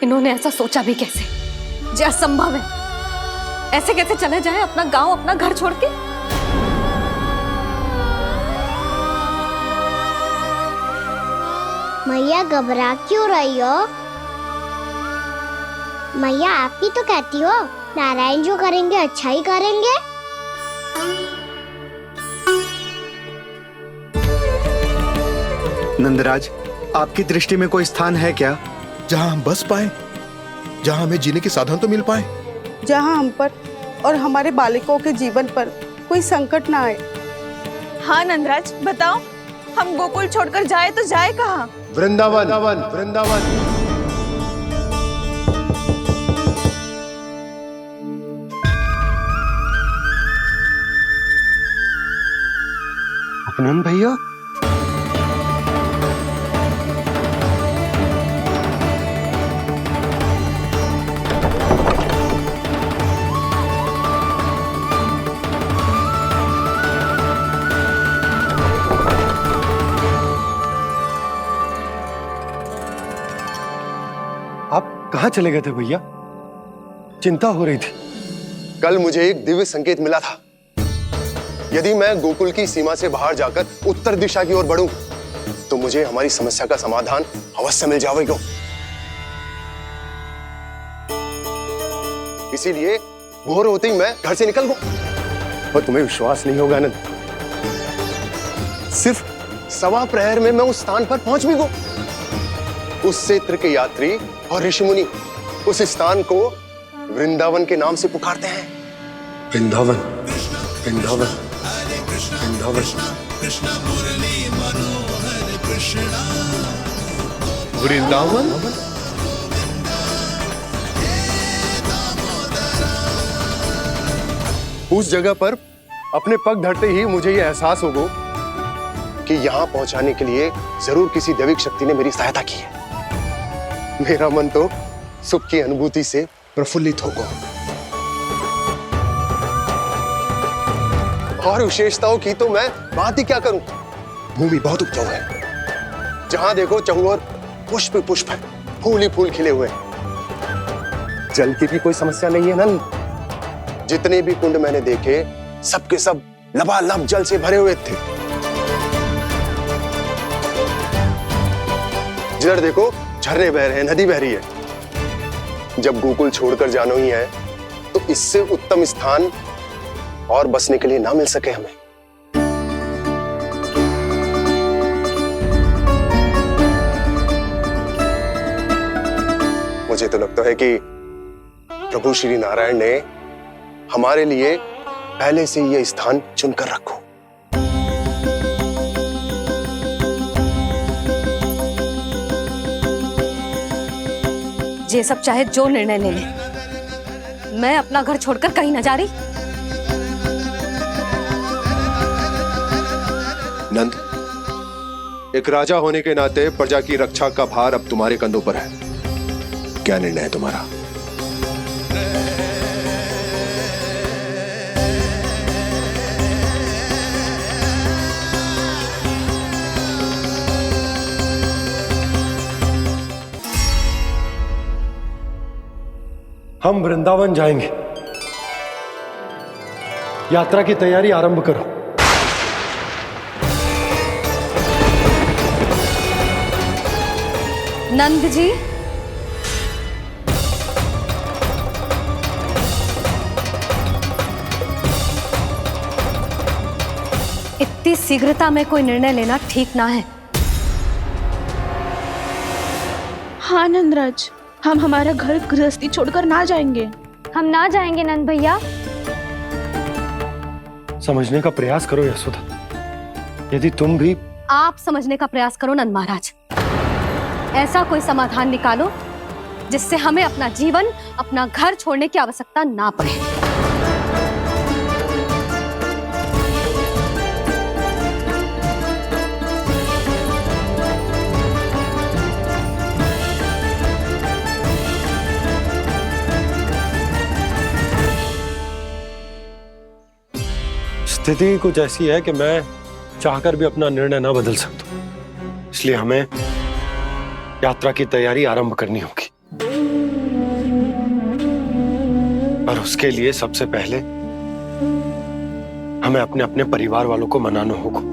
इन्होंने ऐसा सोचा भी कैसे? जो असंभव है। ऐसे कैसे चले जाएं अपना गांव, अपना घर छोड़ के? मैया घबरा क्यों रही हो? मैया आप ही तो कहती हो नारायण जो करेंगे अच्छा ही करेंगे। नंदराज, आपकी दृष्टि में कोई स्थान है क्या जहां हम बस पाए, जहां हमें जीने के साधन तो मिल पाए, जहाँ हम पर और हमारे बालकों के जीवन पर कोई संकट ना आए? हाँ नंदराज, बताओ, हम गोकुल छोड़कर जाए तो जाए कहाँ? वृंदावन, वृंदावन। अपनन भैया, आप कहां चले गए थे भैया? चिंता हो रही थी। कल मुझे एक दिव्य संकेत मिला था। यदि मैं गोकुल की सीमा से बाहर जाकर उत्तर दिशा की ओर बढ़ूं, तो मुझे हमारी समस्या का समाधान अवश्य मिल जाएगा। इसीलिए भोर होते ही मैं घर से निकल गया। और तुम्हें विश्वास नहीं होगा आनंद, सिर्फ 1.25 प्रहर में मैं उस स्थान पर पहुंच भी गया। उस क्षेत्र के यात्री और ऋषि मुनि उस स्थान को वृंदावन के नाम से पुकारते हैं। वृंदावन, वृंदावन, वृंदावन। वृंदावन? उस जगह पर अपने पग धरते ही मुझे यह एहसास होगा कि यहां पहुंचाने के लिए जरूर किसी दैविक शक्ति ने मेरी सहायता की है। मेरा मन तो सुख की अनुभूति से प्रफुल्लित होगा। और विशेषताओं की तो मैं बात ही क्या करूं। भूमि बहुत उपजाऊ है, जहां देखो चहुओर पुष्प पुष्प है, फूल ही फूल खिले हुए हैं। जल की भी कोई समस्या नहीं है नंद। जितने भी कुंड मैंने देखे, सबके सब लबालब जल से भरे हुए थे। जिधर देखो झरने बह रहे हैं, नदी बह रही है। जब गोकुल छोड़कर जाना ही है तो इससे उत्तम स्थान और बसने के लिए ना मिल सके हमें। मुझे तो लगता है कि प्रभु श्री नारायण ने हमारे लिए पहले से यह स्थान चुनकर रखो। ये सब चाहे जो निर्णय ले ले, मैं अपना घर छोड़कर कहीं न जा रही। नंद, एक राजा होने के नाते प्रजा की रक्षा का भार अब तुम्हारे कंधों पर है। क्या निर्णय है तुम्हारा? हम वृंदावन जाएंगे। यात्रा की तैयारी आरंभ करो। नंद जी, इतनी शीघ्रता में कोई निर्णय लेना ठीक ना है। हाँ नंदराज, हम हमारा घर गृहस्थी छोड़कर ना जाएंगे। हम ना जाएंगे नंद भैया। समझने का प्रयास करो यशोदा। यदि तुम भी आप समझने का प्रयास करो नंद महाराज। ऐसा कोई समाधान निकालो जिससे हमें अपना जीवन, अपना घर छोड़ने की आवश्यकता ना पड़े। स्थिति कुछ ऐसी है कि मैं चाहकर भी अपना निर्णय ना बदल सकता, इसलिए हमें यात्रा की तैयारी आरंभ करनी होगी। और उसके लिए सबसे पहले हमें अपने अपने परिवार वालों को मनाना होगा।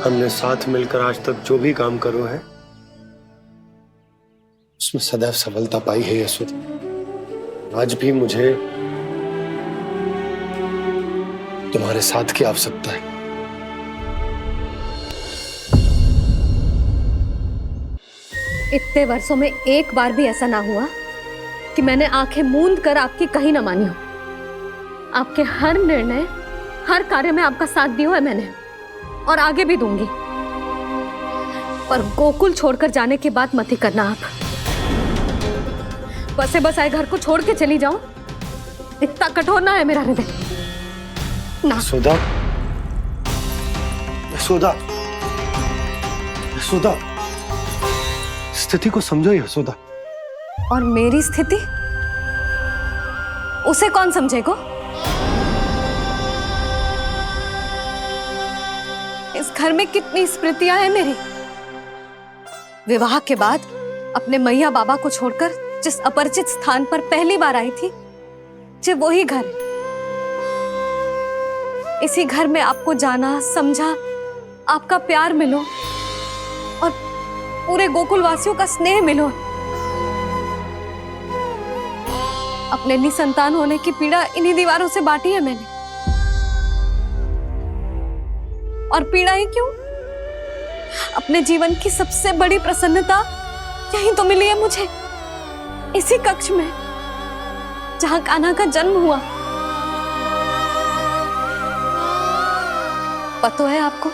हमने साथ मिलकर आज तक जो भी काम करो है उसमें सदैव सफलता पाई है यशोदा। आज भी मुझे तुम्हारे साथ की आवश्यकता है। इतने वर्षों में एक बार भी ऐसा ना हुआ कि मैंने आंखें मूंद कर आपकी कहीं ना मानी हो। आपके हर निर्णय, हर कार्य में आपका साथ दिया है मैंने, और आगे भी दूंगी। पर गोकुल छोड़कर जाने की बात मत ही करना आप। बसे बसाए घर को छोड़ के चली जाऊं, इतना कठोर ना है मेरा हृदय ना। यशोदा, यशोदा, यशोदा, स्थिति को समझो यशोदा। और मेरी स्थिति उसे कौन समझेगा? इस घर में कितनी स्मृतियां हैं मेरी। विवाह के बाद अपने मैया बाबा को छोड़कर जिस अपरिचित स्थान पर पहली बार आई थी, जो वही घर। इसी घर में आपको जाना, समझा, आपका प्यार मिलो और पूरे गोकुल वासियों का स्नेह मिलो। अपने निसंतान होने की पीड़ा इन्हीं दीवारों से बांटी है मैंने। और पीड़ा ही क्यों? अपने जीवन की सबसे बड़ी प्रसन्नता यही तो मिली है मुझे, इसी कक्ष में जहां कान्हा का जन्म हुआ। पता है आपको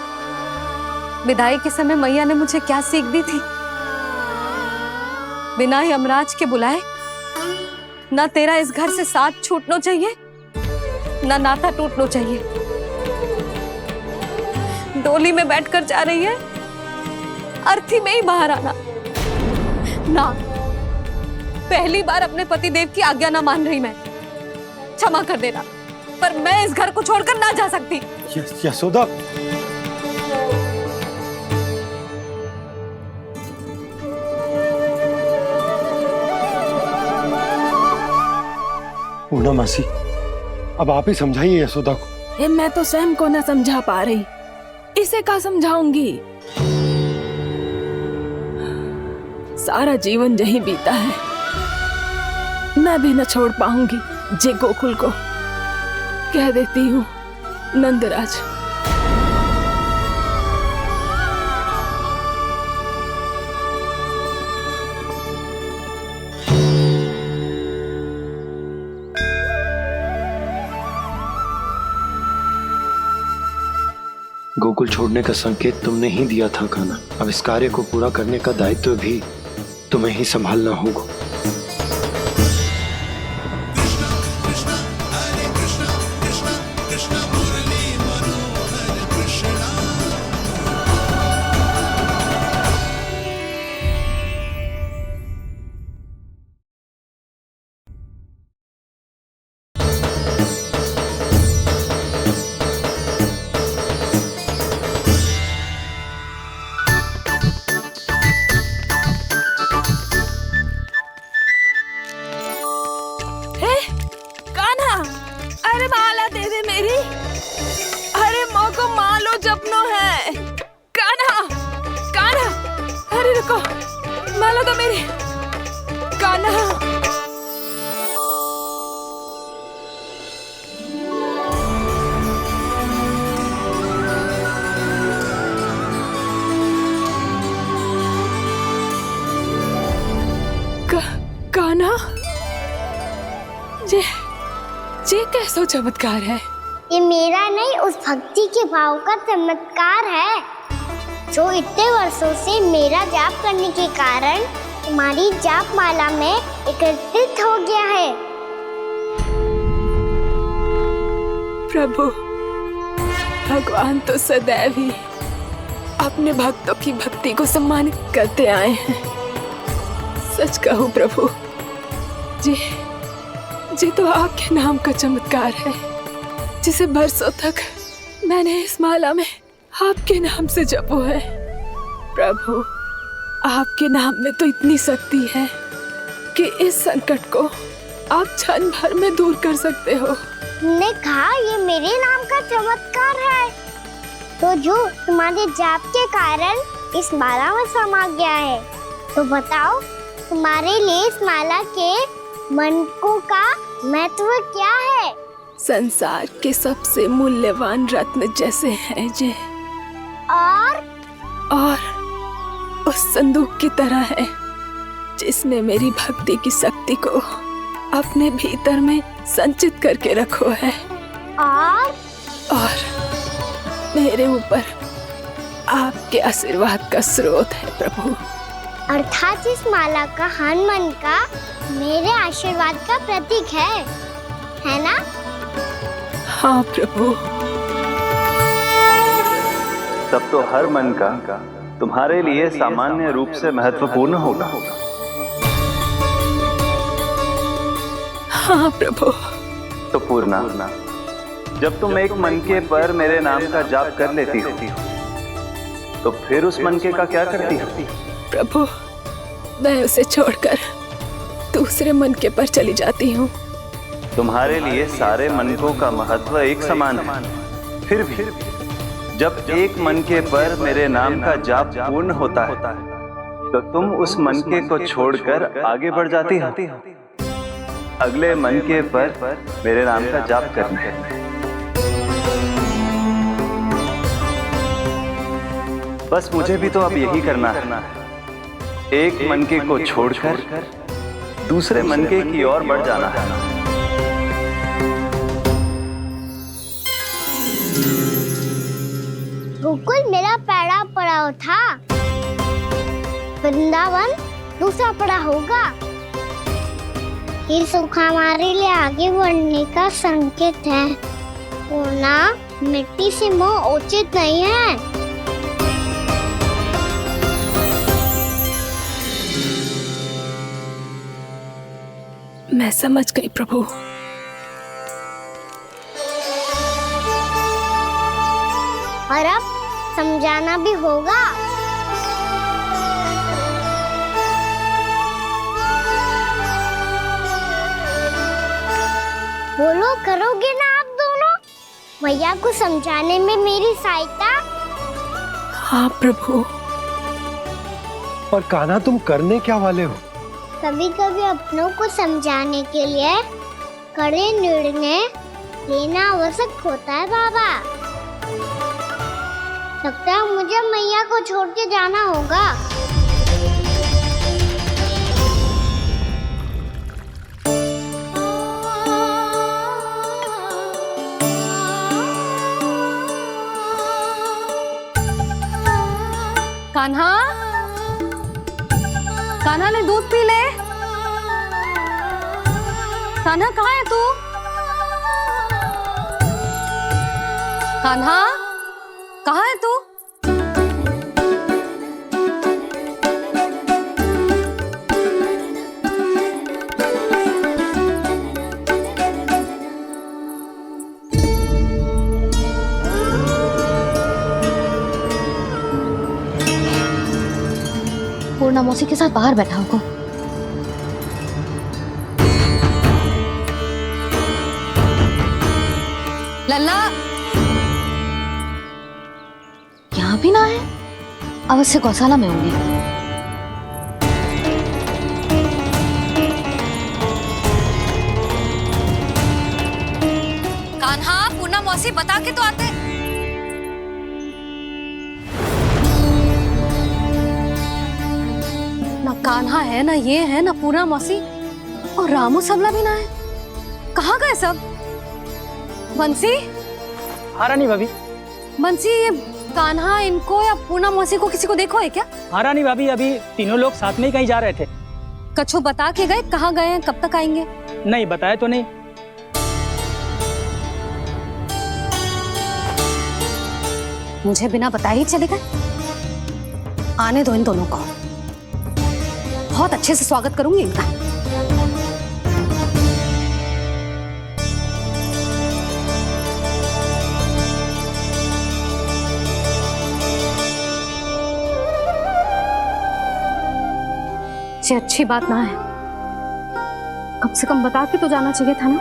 विदाई के समय मैया ने मुझे क्या सीख दी थी? बिना यमराज के बुलाए ना तेरा इस घर से साथ छूटना चाहिए, ना नाता टूटना चाहिए। डोली में बैठकर जा रही है, अर्थी में ही बाहर आना ना। पहली बार अपने पति देव की आज्ञा ना मान रही मैं, क्षमा कर देना, पर मैं इस घर को छोड़कर ना जा सकती। यशोदा, पूनम मासी, अब आप ही समझाइए यशोदा को। ये मैं तो स्वयं को न समझा पा रही, इसे क्या समझाऊंगी? सारा जीवन यही बीता है, मैं भी न छोड़ पाऊंगी जे गोकुल को। कह देती हूँ नंदराज। गोकुल छोड़ने का संकेत तुमने ही दिया था कान्हा। अब इस कार्य को पूरा करने का दायित्व भी तुम्हें ही संभालना होगा। माला तो मेरी कान्हा। कान्हा, ये कैसा चमत्कार है? ये मेरा नहीं, उस भक्ति के भाव का चमत्कार है जो इतने वर्षों से मेरा जाप करने के कारण तुम्हारी जाप माला में एकत्रित हो गया है। प्रभु, भगवान तो सदैव ही अपने भक्तों की भक्ति को सम्मानित करते आए हैं। सच कहूं प्रभु, जी तो आपके नाम का चमत्कार है, जिसे बरसों तक मैंने इस माला में आपके नाम से जपो है। प्रभु, आपके नाम में तो इतनी शक्ति है कि इस संकट को आप क्षण भर में दूर कर सकते हो। तुमने कहा ये मेरे नाम का चमत्कार है, तो जो तुम्हारे जाप के कारण इस माला में समा गया है, तो बताओ तुम्हारे लिए इस माला के मनकों का महत्व क्या है? संसार के सबसे मूल्यवान रत्न जैसे हैं जे, और उस संदूक की तरह है जिसने मेरी भक्ति की शक्ति को अपने भीतर में संचित करके रखो है, और मेरे ऊपर आपके आशीर्वाद का स्रोत है प्रभु। अर्थात इस माला का हनुमान का मेरे आशीर्वाद का प्रतीक है ना? हाँ प्रभु। तब तो हर मन का तुम्हारे लिए सामान्य रूप से महत्वपूर्ण होगा। हाँ प्रभु। तो पूर्णा, जब तुम एक मनके पर मेरे नाम का जाप कर लेती हो, तो फिर उस मनके का क्या करती हो? प्रभु, मैं उसे छोड़कर दूसरे मनके पर चली जाती हूँ। तुम्हारे लिए सारे मनकों का महत्व एक समान है, फिर भी जब एक मनके पर मेरे नाम का जाप पूर्ण होता है, तो तुम उस मनके को छोड़कर आगे बढ़ जाती हो अगले मनके पर मेरे नाम का जाप करने। बस मुझे भी तो अब यही करना है, एक मनके को छोड़कर दूसरे मनके की ओर बढ़ जाना है। गोकुल मेरा पहला पड़ाव था, वृंदावन दूसरा पड़ाव होगा। ये सुख हमारे लिए आगे बढ़ने का संकेत है। होना मिट्टी से मोह उचित नहीं है। मैं समझ गई प्रभु। और अब समझाना भी होगा। बोलो, करोगे ना आप दोनों? भैया को समझाने में मेरी सहायता? हाँ प्रभु। और कान्हा तुम करने क्या वाले हो? कभी कभी अपनों को समझाने के लिए कड़े निर्णय लेना आवश्यक होता है बाबा। लगता है मुझे मैया को छोड़ के जाना होगा। कान्हा, कान्हा ने दूध पी ले। कान्हा कहाँ है तू? कान्हा कहाँ है तू? पूर्णा मौसी के साथ बाहर बैठा होगा। लल्ला यहाँ भी ना है, अवश्य गौशाला में होंगे। कान्हा, पूर्णा मौसी बता के तो आते। ना कान्हा है, ना ये है, ना पूर्णा मौसी, और रामू सबला भी ना है। कहाँ गए सब? बंसी? हाँ रानी भाभी। बंसी, ये कान्हा इनको या पूर्णा मौसी को किसी को देखो है क्या? हाँ रानी भाभी, अभी तीनों लोग साथ में ही कहीं जा रहे थे। कछु बता के गए कहाँ गए हैं, कब तक आएंगे? नहीं बताया तो नहीं। मुझे बिना बताए ही चले गए? आने दो इन दोनों को, बहुत अच्छे से स्वागत करूंगी इनका। ये अच्छी बात ना है, कम से कम बता के तो जाना चाहिए था ना।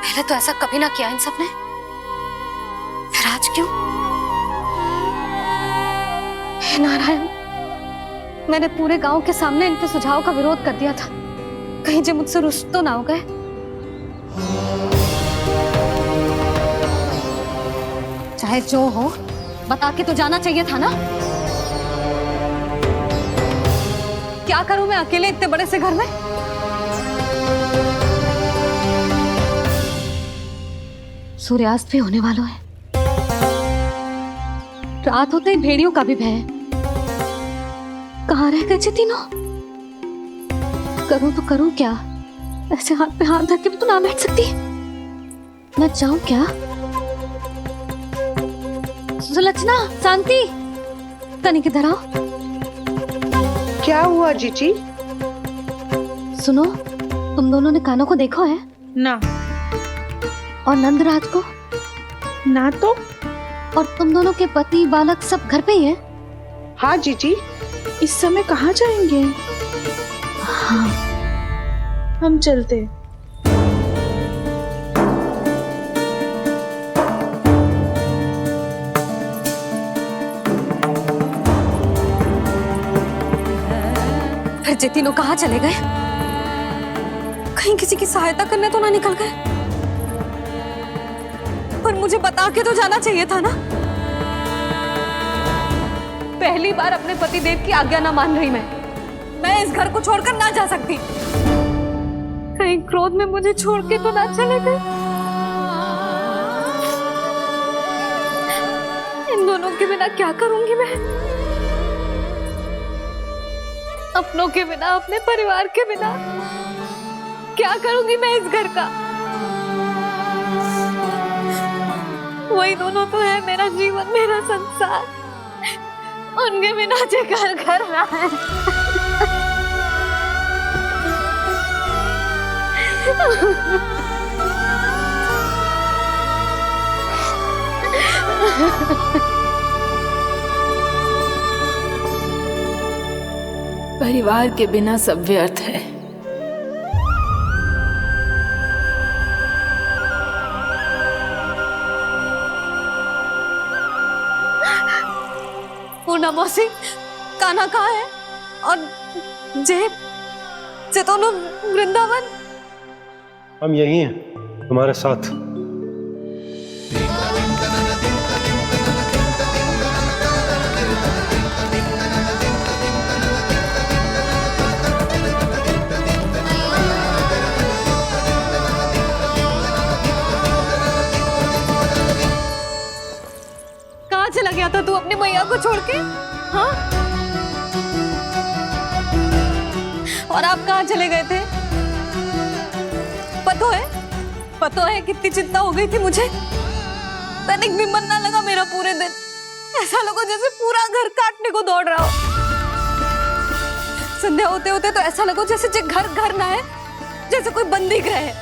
पहले तो ऐसा कभी ना किया इन सब ने, फिर आज क्यों? हे नारायण, मैंने पूरे गांव के सामने इनके सुझाव का विरोध कर दिया था, कहीं जो मुझसे रुष्ट तो ना हो गए। चाहे जो हो, बता के तो जाना चाहिए था ना। क्या करूं मैं अकेले इतने बड़े से घर में? सूर्यास्त भी होने वाला है, रात होते ही भेड़ियों का भी भय है। कहाँ रह गए तीनों? करूं तो करूं क्या? ऐसे हाथ पे हाथ धर के भी तो ना बैठ सकती। मैं जाऊं क्या? सुलक्षणा, शांति, तनिक इधर आओ। क्या हुआ जीजी? सुनो, तुम दोनों ने कान्हा को देखा है? ना। और नंदराज को? ना तो। और तुम दोनों के पति बालक सब घर पे ही हैं? हाँ जीजी। इस समय कहाँ जाएंगे? हाँ, हम चलते। फिर ये तीनों कहाँ चले गए? कहीं किसी की सहायता करने तो ना निकल गए? पर मुझे बता के तो जाना चाहिए था ना। पहली बार अपने पतिदेव की आज्ञा ना मान रही मैं इस घर को छोड़कर ना जा सकती। कहीं क्रोध में मुझे छोड़ के तो ना चले गए। इन दोनों के बिना क्या करूंगी मैं? अपनों के बिना, अपने परिवार के बिना क्या करूंगी मैं इस घर का? वही दोनों तो है मेरा जीवन, मेरा संसार। उनके बिना जे घर घर रहा है। परिवार के बिना सब व्यर्थ है। पूर्णा मौसी, कान्हा कहाँ है? और जे दोनों वृंदावन? हम यही हैं तुम्हारे साथ। कहाँ चला गया था तू अपनी मैया को छोड़ के? हाँ? और आप कहाँ चले गए थे? पतो है कितनी चिंता हो गई थी मुझे। तनिक भी मन ना लगा मेरा पूरे दिन। ऐसा लगा जैसे पूरा घर काटने को दौड़ रहा हो। संध्या होते होते तो ऐसा लगा जैसे घर घर ना है, जैसे कोई बंदी गृह है।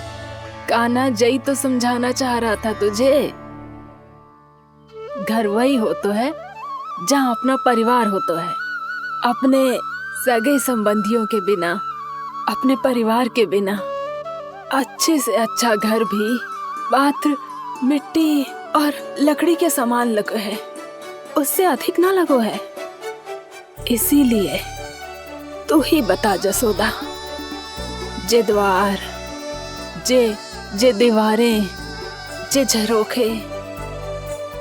कान्हा जई तो समझाना चाह रहा था तुझे। घर वही हो तो है जहाँ अपना परिवार हो तो है। अपने सगे संबंधियों के बिना, अपने परिवार के बिना अच्छे से अच्छा घर भी मात्र मिट्टी और लकड़ी के समान लगो है, उससे अधिक ना लगो है। इसीलिए तू ही बता जसोदा, जे द्वार, जे दीवारें, जे झरोखे,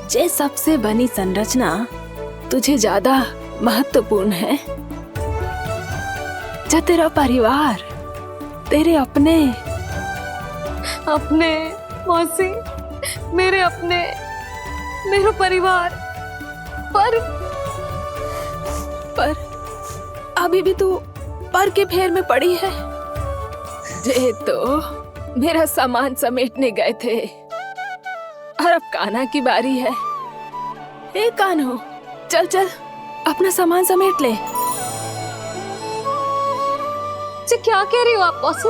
जे सबसे बनी संरचना तुझे ज्यादा महत्वपूर्ण है? जा तेरा परिवार, तेरे अपने मौसी, मेरा परिवार। पर अभी भी तू पर के फेर में पड़ी है। जे तो मेरा सामान समेटने गए थे और अब कान्हा की बारी है। ए कान्हो, चल चल अपना सामान समेट ले। क्या कह रही हो आप मौसी?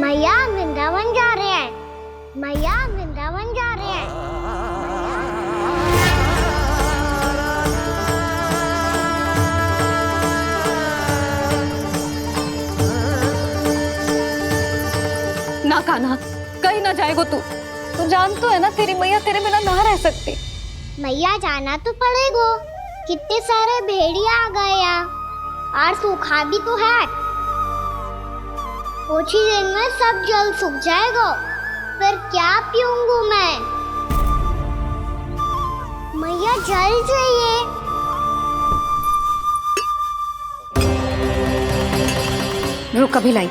मैया वृंदावन जा रहे हैं। मैया वृंदावन जा रहे हैं। ना कान्हा, कहीं ना जाएगो तू। तू जान तो है ना तेरी मैया तेरे बिना ना रह सकती। मैया जाना तो पड़ेगा। कितने सारे भेड़िया आ गए यहाँ, और सूखा भी तो है। कुछ ही दिन में सब जल सूख जाएगा, फिर क्या पीऊंगा मैं? मैया जल चाहिए। रुक, अभी लाई।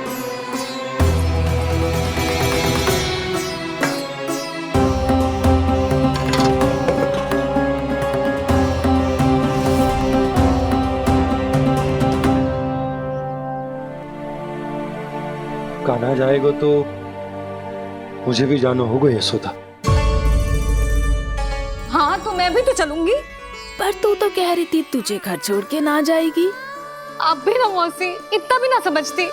कान्हा जाएगा तो मुझे भी जाना होगा यशोदा। हाँ तो मैं भी तो चलूंगी। पर तू तो कह रही थी तुझे घर छोड़ के ना जाएगी। आप भी ना मौसी, इतना भी ना समझती।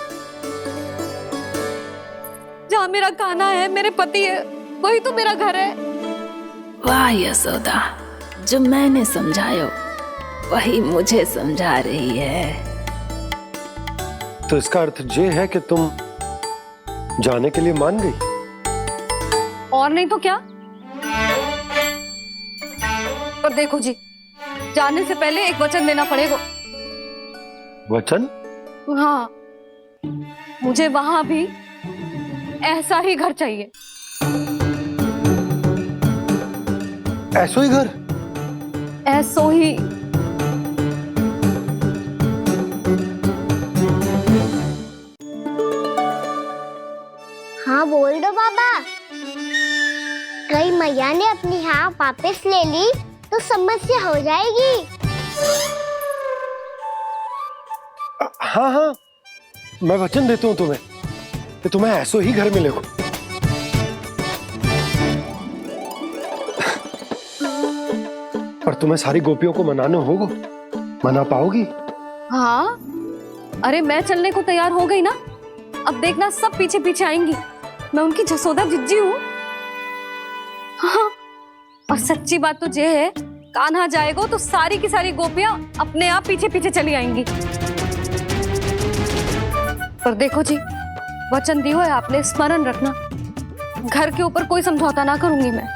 जहाँ मेरा कान्हा है, मेरे पति है, वही तो मेरा घर है। वाह यशोदा, जो मैंने समझायो वही मुझे समझा रही है। तो इसका अर्थ ये है कि तुम जाने के लिए मान गई? और नहीं तो क्या। और देखो जी, जाने से पहले एक वचन देना पड़ेगा। वचन? हाँ, मुझे वहां भी ऐसा ही घर चाहिए। ऐसो ही घर? ऐसो ही। हाँ बोल दो बाबा। कहीं मैया ने अपनी हाँ वापस ले ली तो समस्या हो जाएगी। हाँ हाँ, मैं वचन देता हूँ तुम्हें कि तुम्हें ऐसो ही घर मिलेगा। पर तुम्हें सारी गोपियों को मनाना होगा। मना पाओगी? हाँ, अरे मैं चलने को तैयार हो गई ना। अब देखना सब पीछे पीछे आएंगी। मैं उनकी जसोदा जिज्जी हूँ। हाँ, और सच्ची बात तो ये है, कान्हा जाएगा तो सारी की सारी गोपियां अपने आप पीछे पीछे चली आएंगी। पर देखो जी, वचन दियो है आपने, स्मरण रखना। घर के ऊपर कोई समझौता ना करूंगी मैं।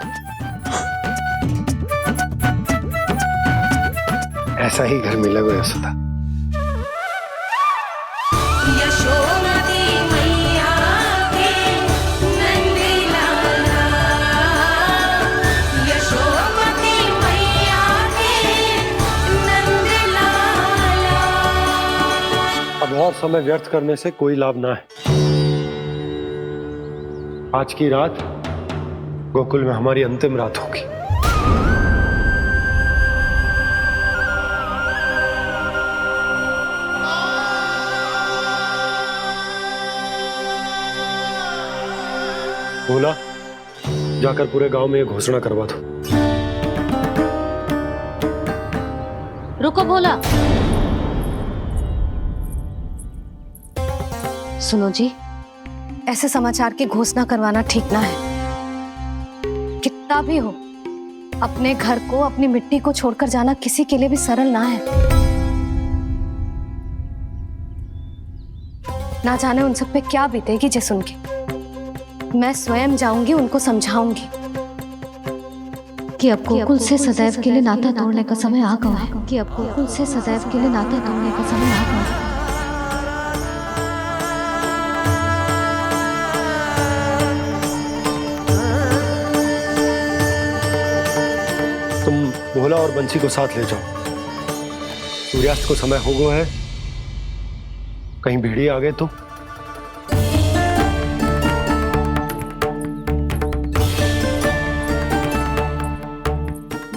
ऐसा ही घर मिलेगा यशोदा। यशोमती मैया के नंदी लाला, यशोमती मैया के नंदी लाला। अब और समय व्यर्थ करने से कोई लाभ ना है। आज की रात गोकुल में हमारी अंतिम रात होगी। बोला, जाकर पूरे गांव में ये घोषणा करवा दो। रुको भोला। सुनो जी, ऐसे समाचार की घोषणा करवाना ठीक ना है। कितना भी हो, अपने घर को, अपनी मिट्टी को छोड़कर जाना किसी के लिए भी सरल ना है। ना जाने उन सब पे क्या बीतेगी जे सुन के। मैं स्वयं जाऊंगी, उनको समझाऊंगी कि अब गोकुल से सदैव के लिए नाता तोड़ने का समय आ गया है। कि अब गोकुल से सदैव के लिए नाता तोड़ने का समय आ गया है। तुम भोला और बंसी को साथ ले जाओ। सूर्यास्त को समय हो गया है, कहीं भेड़िए आ गए तो।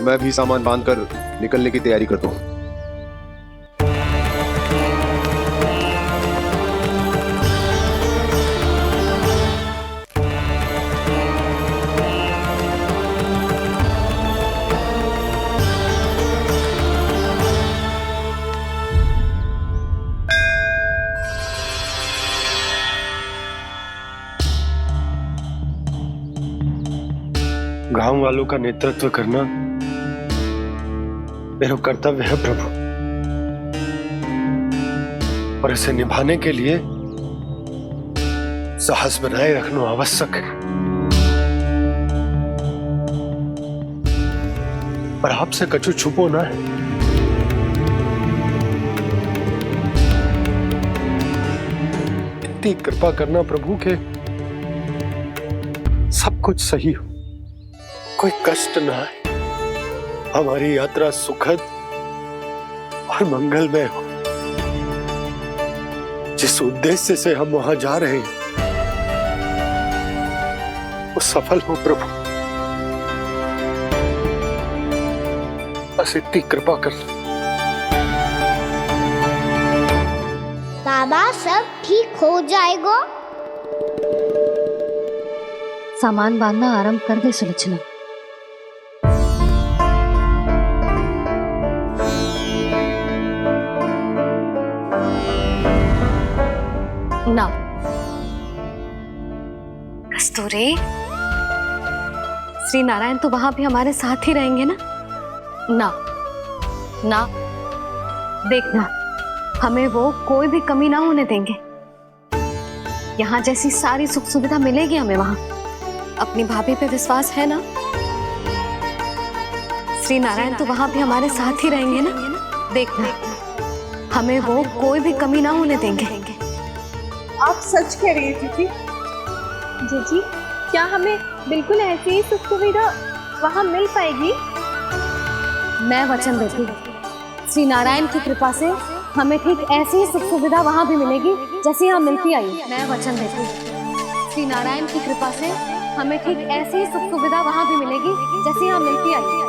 मैं भी सामान बांधकर निकलने की तैयारी करता हूँ। गांव वालों का नेतृत्व करना मेरा कर्तव्य है प्रभु, और इसे निभाने के लिए साहस बनाए रखना आवश्यक है। पर आपसे कछु छुपो ना है। इतनी कृपा करना प्रभु के सब कुछ सही हो, कोई कष्ट ना है, हमारी यात्रा सुखद और मंगलमय हो। जिस उद्देश्य से हम वहां जा रहे हैं वो सफल हो प्रभु, बस इतनी कृपा कर। बाबा सब ठीक हो जाएगा। सामान बांधना आरंभ कर दे सुलोचना। ना कस्तूरी, श्री नारायण तो वहां भी हमारे साथ ही रहेंगे ना? ना ना, देखना हमें वो कोई भी कमी ना होने देंगे। यहाँ जैसी सारी सुख सुविधा मिलेगी हमें वहां। अपनी भाभी पे विश्वास है ना? श्री नारायण तो वहां भी हमारे साथ ही रहेंगे ना? देखना हमें वो कोई भी कमी ना होने देंगे। आप सच कह रही है जीजी? जीजी, क्या हमें बिल्कुल ऐसी ही सुख सुविधा वहाँ मिल पाएगी? मैं वचन देती हूँ श्री नारायण की कृपा से हमें ठीक ऐसी ही सुख सुविधा वहाँ भी मिलेगी जैसी यहाँ मिलती आई। मैं वचन देती हूँ श्री नारायण की कृपा से हमें ठीक ऐसी ही सुख सुविधा वहाँ भी मिलेगी जैसी यहाँ मिलती आई।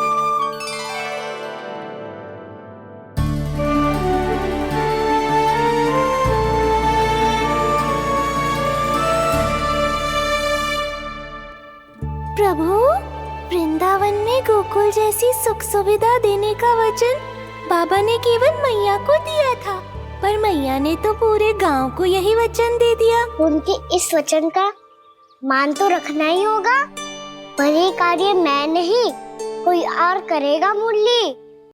प्रभु, वृंदावन में गोकुल जैसी सुख सुविधा देने का वचन बाबा ने केवल मैया को दिया था, पर मैया ने तो पूरे गांव को यही वचन दे दिया। उनके इस वचन का मान तो रखना ही होगा, पर ये कार्य मैं नहीं कोई और करेगा मुरली।